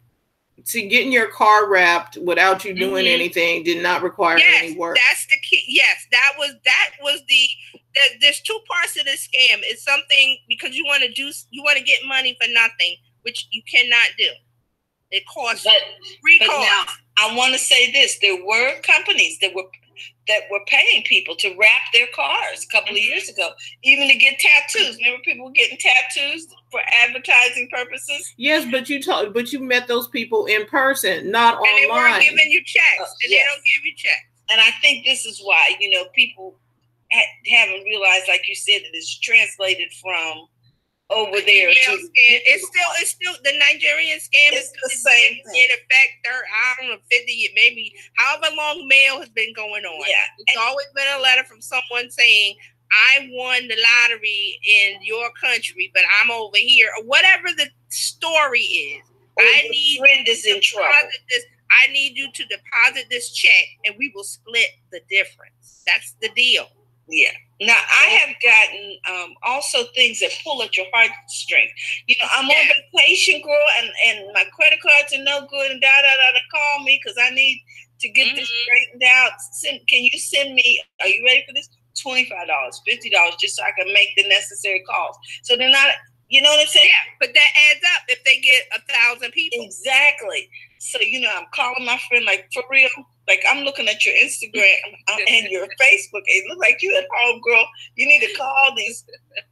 A: See, getting your car wrapped without you doing anything did not require any work.
C: That's the key. Yes, that was there's 2 parts of this scam. It's something because you want to get money for nothing, which you cannot do. It costs
B: but now I want to say this: there were companies that were paying people to wrap their cars a couple of years ago, even to get tattoos. Remember, people were getting tattoos for advertising purposes.
A: Yes, but you met those people in person, not online.
C: And they weren't giving you checks, and they don't give you checks.
B: And I think this is why people haven't realized, like you said, that it's translated from over there to
C: it's still the Nigerian scam is
B: the same thing.
C: In effect, I don't know, 50, maybe however long mail has been going on.
B: Yeah.
C: It's always been a letter from someone saying, I won the lottery in your country, but I'm over here, or whatever the story is.
B: I need friend is in trouble.
C: I need you to deposit this check and we will split the difference. That's the deal.
B: Yeah. Now, I have gotten also things that pull at your heartstrings. I'm on vacation, girl, and my credit cards are no good, and call me because I need to get this straightened out. Can you send me, are you ready for this? $25, $50, just so I can make the necessary calls. So they're not, you know what I'm saying?
C: Yeah, but that adds up if they get 1,000 people.
B: Exactly. So, I'm calling my friend, like, for real. Like, I'm looking at your Instagram and your Facebook. It looks like you at home, girl. You need to call these.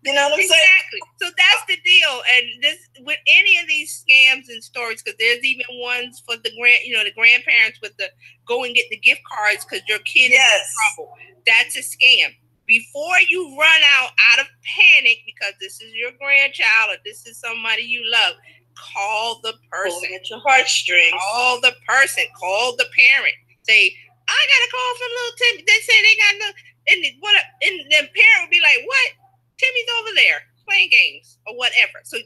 B: You know what I'm saying?
C: Exactly. So that's the deal. And this with any of these scams and stories, because there's even ones for the grandparents with the go and get the gift cards because your kid is in trouble. That's a scam. Before you run out of panic because this is your grandchild or this is somebody you love, call the person.
B: Pull at your heartstrings.
C: Call the person. Call the parent. Say, I got a call from little Timmy. They say they got no, and the parent would be like, what? Timmy's over there playing games or whatever. So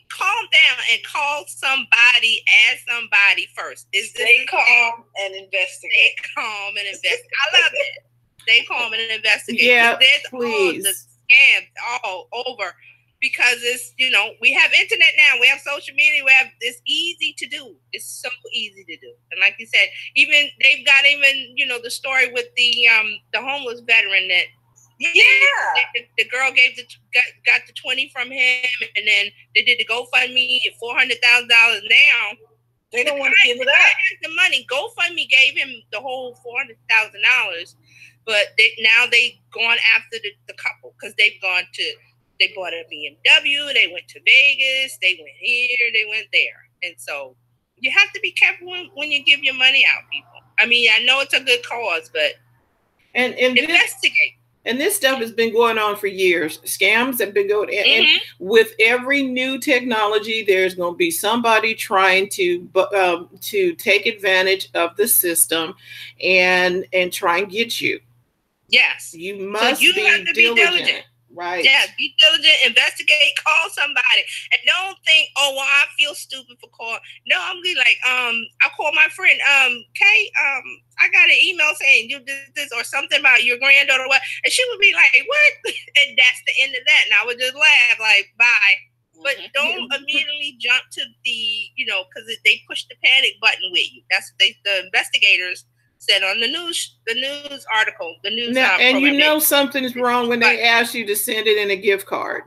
C: calm down and call somebody, ask somebody first.
B: Stay calm and investigate.
C: Stay calm and investigate. I love it. Stay calm and investigate.
A: Yeah,
C: there's
A: please.
C: All the scams all over. Because it's, we have internet now, we have social media, it's easy to do. It's so easy to do. And like you said, they've got the story with the homeless veteran that the girl got the 20 from him, and then they did the GoFundMe at $400,000. Now
B: they don't want to give it up.
C: The money GoFundMe gave him the whole $400,000, but now they've gone after the couple because they've gone to. They bought a BMW, they went to Vegas, they went here, they went there. And so you have to be careful when you give your money out, people. I mean, I know it's a good cause, but investigate.
A: This stuff has been going on for years. Scams have been going on. And with every new technology, there's going to be somebody trying to take advantage of the system and try and get you.
C: Yes.
A: You must be diligent. Right.
C: Yeah, be diligent, investigate, call somebody. And don't think, oh, well, I feel stupid for calling. No, I'm be like, I call my friend, Kay, I got an email saying you did this or something about your granddaughter, what? And she would be like, what? And that's the end of that. And I would just laugh, like, bye. But don't immediately jump to the, because they push the panic button with you. That's the investigators said on the news article, the news.
A: Now, and something's wrong when they ask you to send it in a gift card.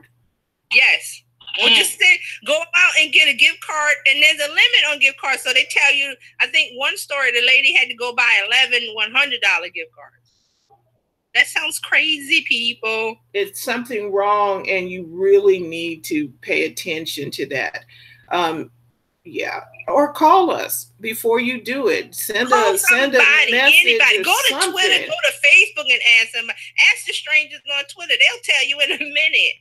C: Yes. Or just say, go out and get a gift card, and there's a limit on gift cards. So they tell you, I think one story, the lady had to go buy 11 $100 gift cards. That sounds crazy, people.
A: It's something wrong, and you really need to pay attention to that. Yeah, or call us before you do it. Send a message.
C: Anybody. Go to Twitter, go to Facebook, and ask them. Ask the strangers on Twitter. They'll tell you in a minute.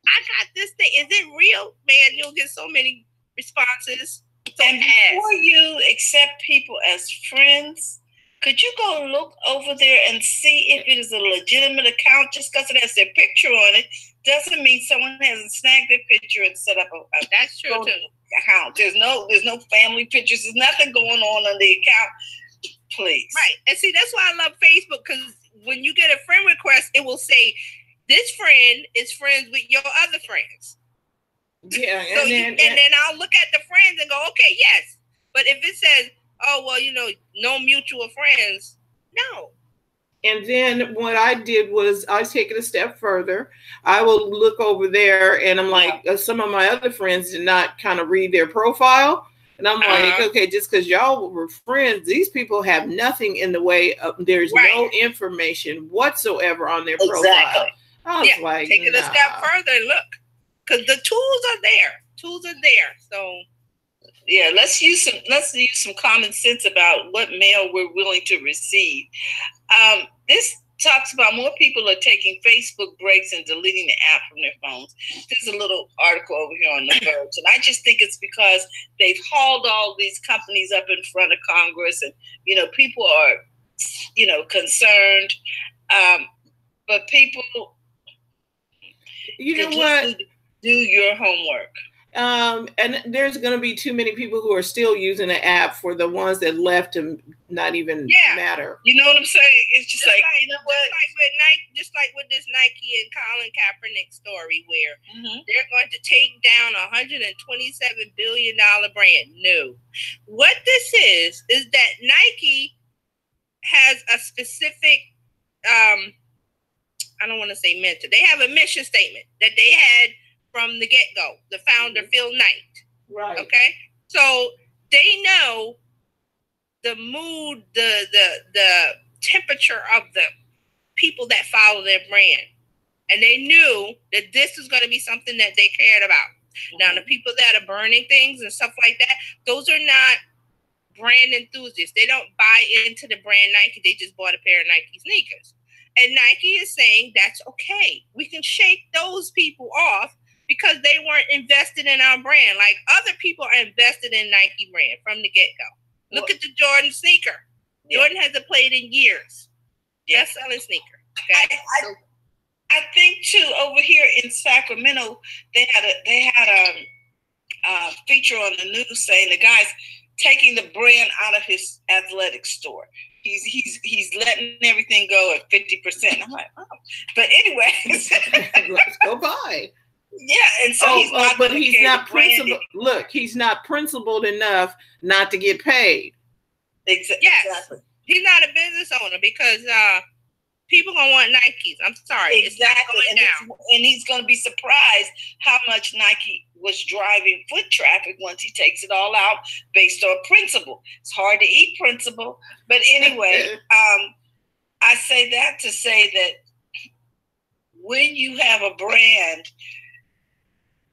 C: I got this thing. Is it real? Man, you'll get so many responses.
B: And before you accept people as friends, could you go look over there and see if it is a legitimate account? Just because it has their picture on it doesn't mean someone hasn't snagged their picture and set up a
C: that's true too.
B: Account. There's no family pictures. There's nothing going on the account. Please.
C: Right. And see, that's why I love Facebook, because when you get a friend request, it will say this friend is friends with your other friends.
A: Yeah.
C: So and then I'll look at the friends and go, okay, yes. But if it says, oh, well, no mutual friends, no.
A: And then what I did was I was taking a step further. I will look over there, and I'm like, some of my other friends did not kind of read their profile. And I'm like, okay, just because y'all were friends, these people have nothing in the way of, there's no information whatsoever on their profile.
B: Exactly.
A: I was like,
C: take it a step further, look, because the tools are there. So
B: yeah, let's use some common sense about what mail we're willing to receive. This talks about more people are taking Facebook breaks and deleting the app from their phones. There's a little article over here on The Verge, and I just think it's because they've hauled all these companies up in front of Congress, and people are concerned. But people,
A: you know what?
B: Do your homework.
A: And there's going to be too many people who are still using the app for the ones that left to not even matter.
B: You know what I'm saying? It's just like you know what?
C: Just like with this Nike and Colin Kaepernick story, where they're going to take down a $127 billion brand. No, what this is that Nike has a specific, I don't want to say mentor. They have a mission statement that they had from the get-go, the founder, Phil Knight.
A: Right.
C: Okay? So they know the mood, the temperature of the people that follow their brand. And they knew that this is going to be something that they cared about. Now, the people that are burning things and stuff like that, those are not brand enthusiasts. They don't buy into the brand Nike. They just bought a pair of Nike sneakers. And Nike is saying that's okay. We can shake those people off, because they weren't invested in our brand. Like other people are invested in Nike brand from the get-go. Look at the Jordan sneaker. Jordan hasn't played in years. Best-selling sneaker. Okay?
B: I think too, over here in Sacramento, they had a feature on the news saying the guy's taking the brand out of his athletic store. He's letting everything go at 50%. I'm like, oh. But anyways,
A: let's go by.
B: Yeah, and so he's not
A: principled. Look, he's not principled enough not to get paid.
C: Yes, he's not a business owner, because people gonna want Nikes. I'm sorry,
B: exactly, and he's gonna be surprised how much Nike was driving foot traffic once he takes it all out based on principle. It's hard to eat principle, but anyway, I say that to say that when you have a brand,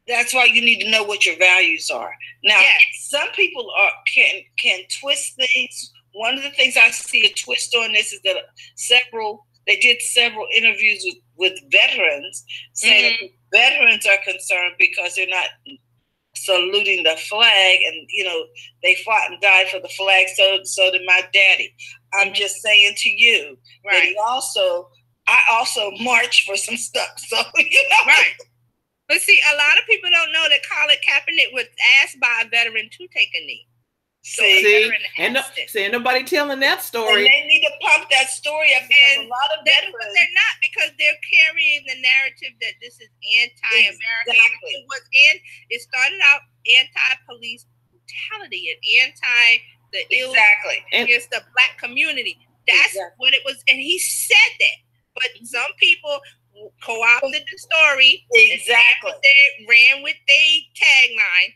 B: that's why you need to know what your values are. Now, some people can twist things. One of the things I see a twist on this is that they did several interviews with veterans, saying that veterans are concerned because they're not saluting the flag, and they fought and died for the flag. So did my daddy. I'm just saying to you that he also I also march for some stuff. So, you know.
C: Right. But see, a lot of people don't know that Colin Kaepernick was asked by a veteran to take a knee. So
A: See, ain't nobody telling that story.
B: And they need to pump that story up because a lot of veterans.
C: But they're not, because they're carrying the narrative that this is anti-American.
B: Exactly.
C: It started out anti-police brutality and against the Black community. That's what it was, and he said that. But some people co-opted the story.
B: Exactly.
C: They ran with their tagline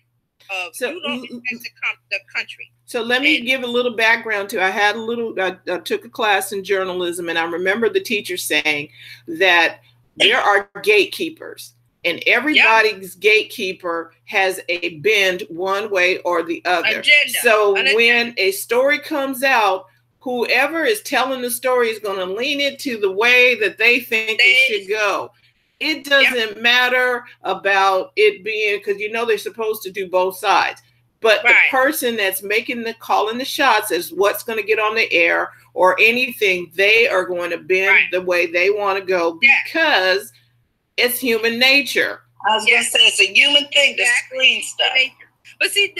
C: of "You don't respect the country."
A: So let me give a little background to. I took a class in journalism, and I remember the teacher saying that there are gatekeepers, and everybody's gatekeeper has a bend one way or the other. So when a story comes out, whoever is telling the story is going to lean it to the way that they think it should go. It doesn't matter about it being, because they're supposed to do both sides. But the person that's calling the shots as what's going to get on the air or anything, they are going to bend the way they want to go because it's human nature.
B: I was going to say it's a human thing to screen stuff.
C: But see,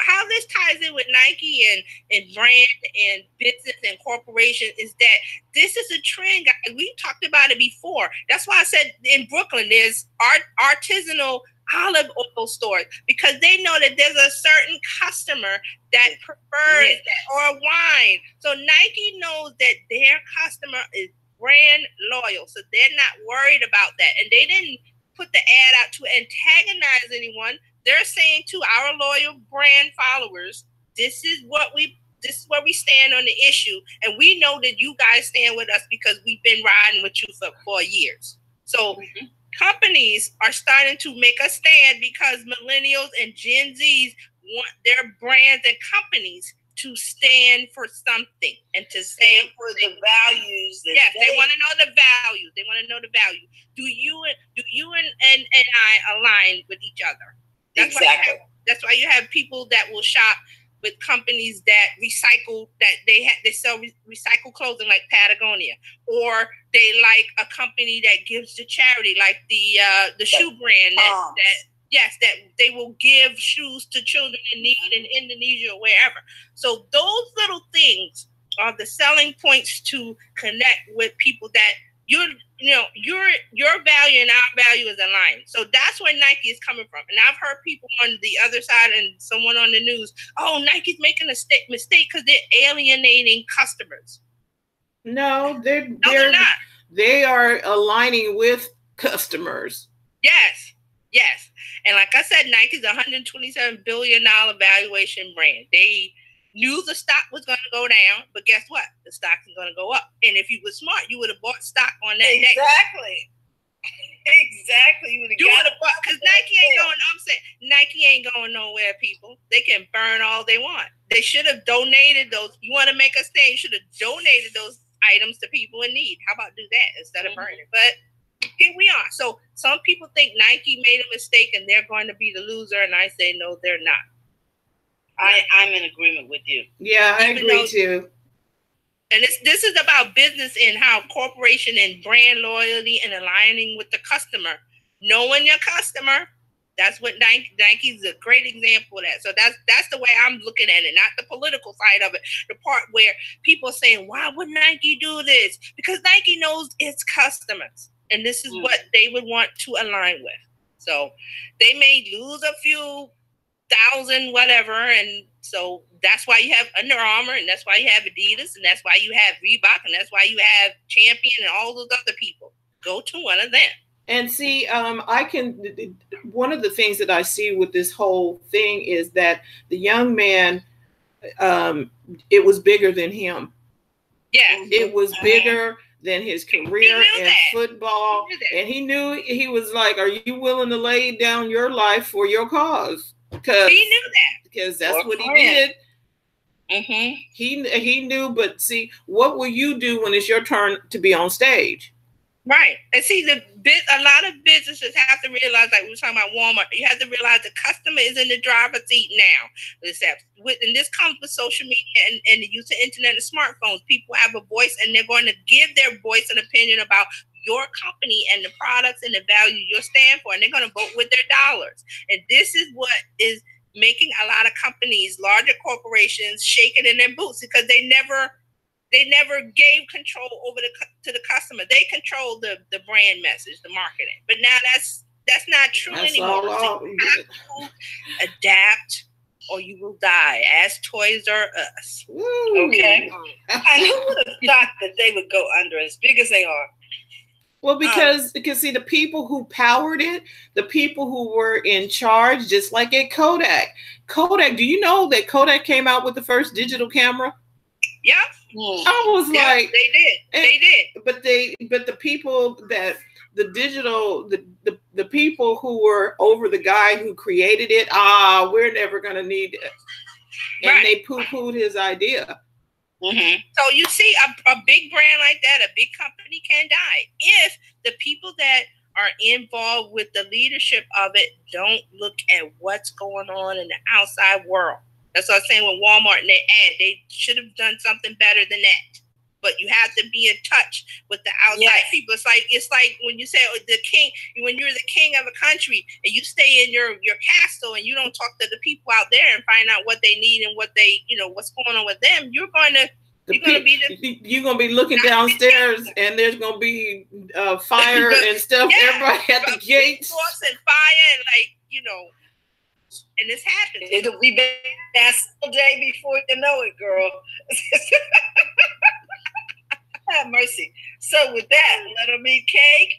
C: how this ties in with Nike and brand and business and corporation is that this is a trend, guys. We talked about it before. That's why I said in Brooklyn there's artisanal olive oil stores, because they know that there's a certain customer that prefers that, or wine. So Nike knows that their customer is brand loyal, so they're not worried about that. And they didn't put the ad out to antagonize anyone. They're saying to our loyal brand followers, this is where we stand on the issue, and we know that you guys stand with us because we've been riding with you for years. So companies are starting to make a stand because millennials and Gen Zs want their brands and companies to stand for something and to stand for the values. They want to know the values. They want to know the value. Do you and I align with each other? That's why you have people that will shop with companies that recycle, that they sell recycled clothing like Patagonia, or they like a company that gives to charity like the shoe brand that they will give shoes to children in need in Indonesia or wherever. So those little things are the selling points to connect with people that your value and our value is aligned. So that's where Nike is coming from. And I've heard people on the other side and someone on the news, Nike's making a mistake because they're alienating customers.
A: No, they're not. They are aligning with customers.
C: Yes. And like I said, Nike's a $127 billion valuation brand. They knew the stock was going to go down, but guess what? The stock is going to go up. And if you were smart, you would have bought stock on that day. Exactly. You would have bought, because Nike ain't going. I'm saying Nike ain't going nowhere, people. They can burn all they want. They should have donated those. You want to make a stand? You should have donated those items to people in need. How about do that instead of burning? But here we are. So some people think Nike made a mistake and they're going to be the loser, and I say no, they're not. I'm in agreement with you.
A: Yeah, I agree too.
C: And this is about business and how corporation and brand loyalty and aligning with the customer. Knowing your customer, that's what Nike's a great example of that. So that's the way I'm looking at it, not the political side of it. The part where people are saying, why would Nike do this? Because Nike knows its customers. And this is what they would want to align with. So they may lose a few thousand, whatever. And so that's why you have Under Armour, and that's why you have Adidas, and that's why you have Reebok, and that's why you have Champion and all those other people. Go to one of them.
A: And see, one of the things that I see with this whole thing is that the young man, it was bigger than him.
C: Yeah.
A: It was bigger than his career in football. And he knew, he was like, are you willing to lay down your life for your cause? Because
C: he knew that.
A: Because that's what he did. He knew, but see, what will you do when it's your turn to be on stage?
C: Right. And see, a lot of businesses have to realize, like we were talking about Walmart, you have to realize the customer is in the driver's seat now. And this comes with social media and the use of internet and smartphones. People have a voice, and they're going to give their voice and opinion about your company and the products and the value you stand for, and they're going to vote with their dollars. And this is what is making a lot of companies, larger corporations, shaking in their boots, because they never gave control over to the customer. They control the brand message, the marketing. But now that's not true anymore. So you have to adapt, or you will die. As Toys R Us.
B: Okay. And who would have thought that they would go under as big as they are?
A: Well, because see, the people who powered it, the people who were in charge, just like at Kodak. Do you know that Kodak came out with the first digital camera?
C: Yeah.
A: I was like,
C: they did.
A: But the people that the people who were over the guy who created it, we're never gonna need it, and they poo-pooed his idea.
C: Mm-hmm. So you see, a big brand like that, a big company can die if the people that are involved with the leadership of it don't look at what's going on in the outside world. That's what I was saying with Walmart and their ad. They should have done something better than that. But you have to be in touch with the outside people. It's like when you say when you're the king of a country and you stay in your castle and you don't talk to the people out there and find out what they need and what they, what's going on with them, you're gonna be looking downstairs and there's gonna be fire and stuff. Yeah, everybody at the gates. And fire and and it's happening.
B: It'll be that day before you know it, girl. Have mercy. So with that, let them eat cake.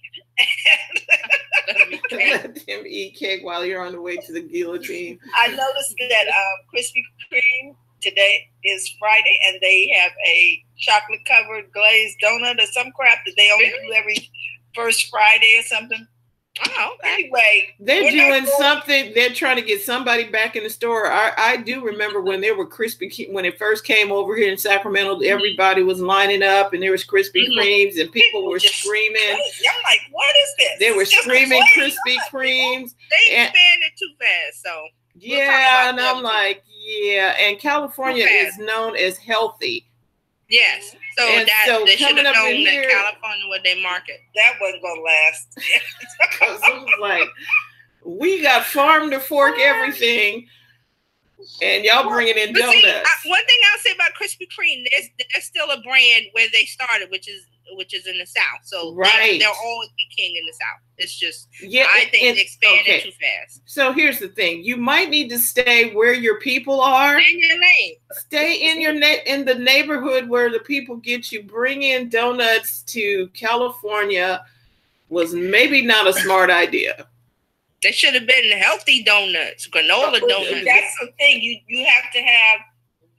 A: Let them eat cake while you're on the way to the guillotine.
B: I noticed that Krispy Kreme today is Friday, and they have a chocolate-covered glazed donut or some crap that they only do every first Friday or something.
C: Oh, okay.
B: Anyway,
A: they're doing something. They're trying to get somebody back in the store. I do remember when there were when it first came over here in Sacramento, everybody was lining up and there was Krispy Kremes and people were screaming.
B: I'm like, what is this?
A: They were screaming Krispy Kremes.
C: They expanded too fast, so.
A: Yeah, and I'm like, yeah. And California is known as healthy.
C: Yes. So they should have known that California would they market.
B: That wasn't gonna last.
A: Because it was like, we got farm to fork everything, and y'all bringing in donuts.
C: See, one thing I'll say about Krispy Kreme, there's still a brand where they started, which is in the South. So they'll always be king in the South. It's just, I think they expanded too fast.
A: So here's the thing: you might need to stay where your people are.
C: Stay in your lane.
A: Stay in the neighborhood where the people get you. Bring in donuts to California was maybe not a smart idea.
C: They should have been healthy donuts, granola donuts.
B: That's the thing. You have to have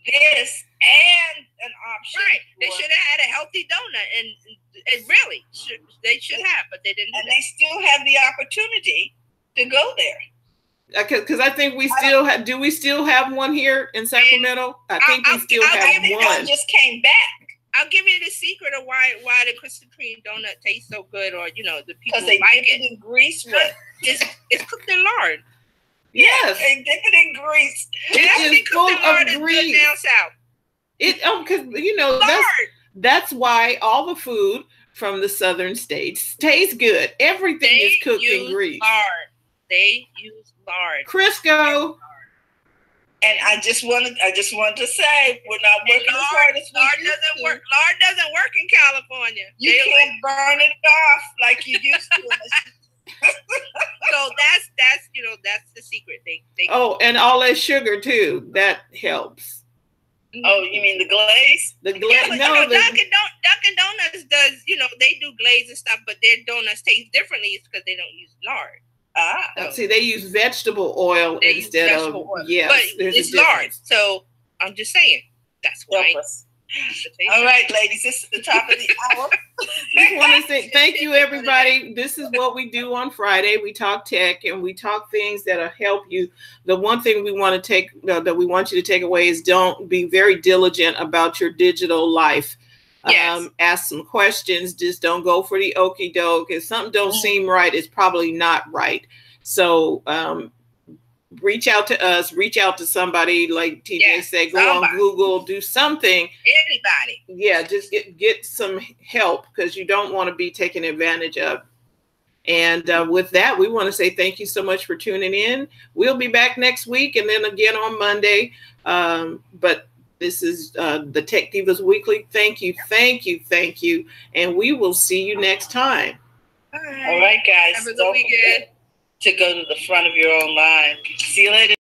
B: this and an option.
C: Right. They should have had a healthy donut, and really, they should have, but they didn't.
B: And they still have the opportunity to go there.
A: Because I think we still have. Do we still have one here in Sacramento? I think we still have one.
B: Just came back.
C: I'll give you the secret of why the Krispy Kreme donut tastes so good, or the people
B: they
C: like
B: dip it in grease.
C: It's cooked in lard.
A: Yes,
B: they dip it in grease.
A: It is full of grease.
C: Down south.
A: Because that's why all the food from the southern states tastes good. Everything is cooked in grease.
C: They use lard.
A: Crisco.
B: And I just wanted to say we're not working as hard as we
C: used to. Lard doesn't work in California.
B: You can't burn it off like you used to.
C: So that's the secret. They
A: and all that sugar too. That helps.
B: Oh, you mean the glaze?
A: The glaze.
C: Dunkin' Donuts does. They do glaze and stuff, but their donuts taste differently. It's because they don't use lard.
A: See, they use vegetable oil instead of oil. Yes,
C: but it's lard. So I'm just saying that's why.
B: All right, ladies, this is the top of the hour.
A: Just want to say thank you, everybody. This is what we do on Friday. We talk tech and we talk things that'll help you. The one thing we want to that we want you to take away is don't be very diligent about your digital life.
C: Yes.
A: Ask some questions. Just don't go for the okie doke. If something don't seem right, it's probably not right. So reach out to us, reach out to somebody, like TJ said, go on Google, do something.
C: Anybody.
A: Yeah, just get some help, because you don't want to be taken advantage of. And with that, we want to say thank you so much for tuning in. We'll be back next week and then again on Monday. But this is the Tech Divas Weekly. Thank you, thank you, thank you. And we will see you next time.
B: All right, guys. Don't forget to go to the front of your own line. See you later.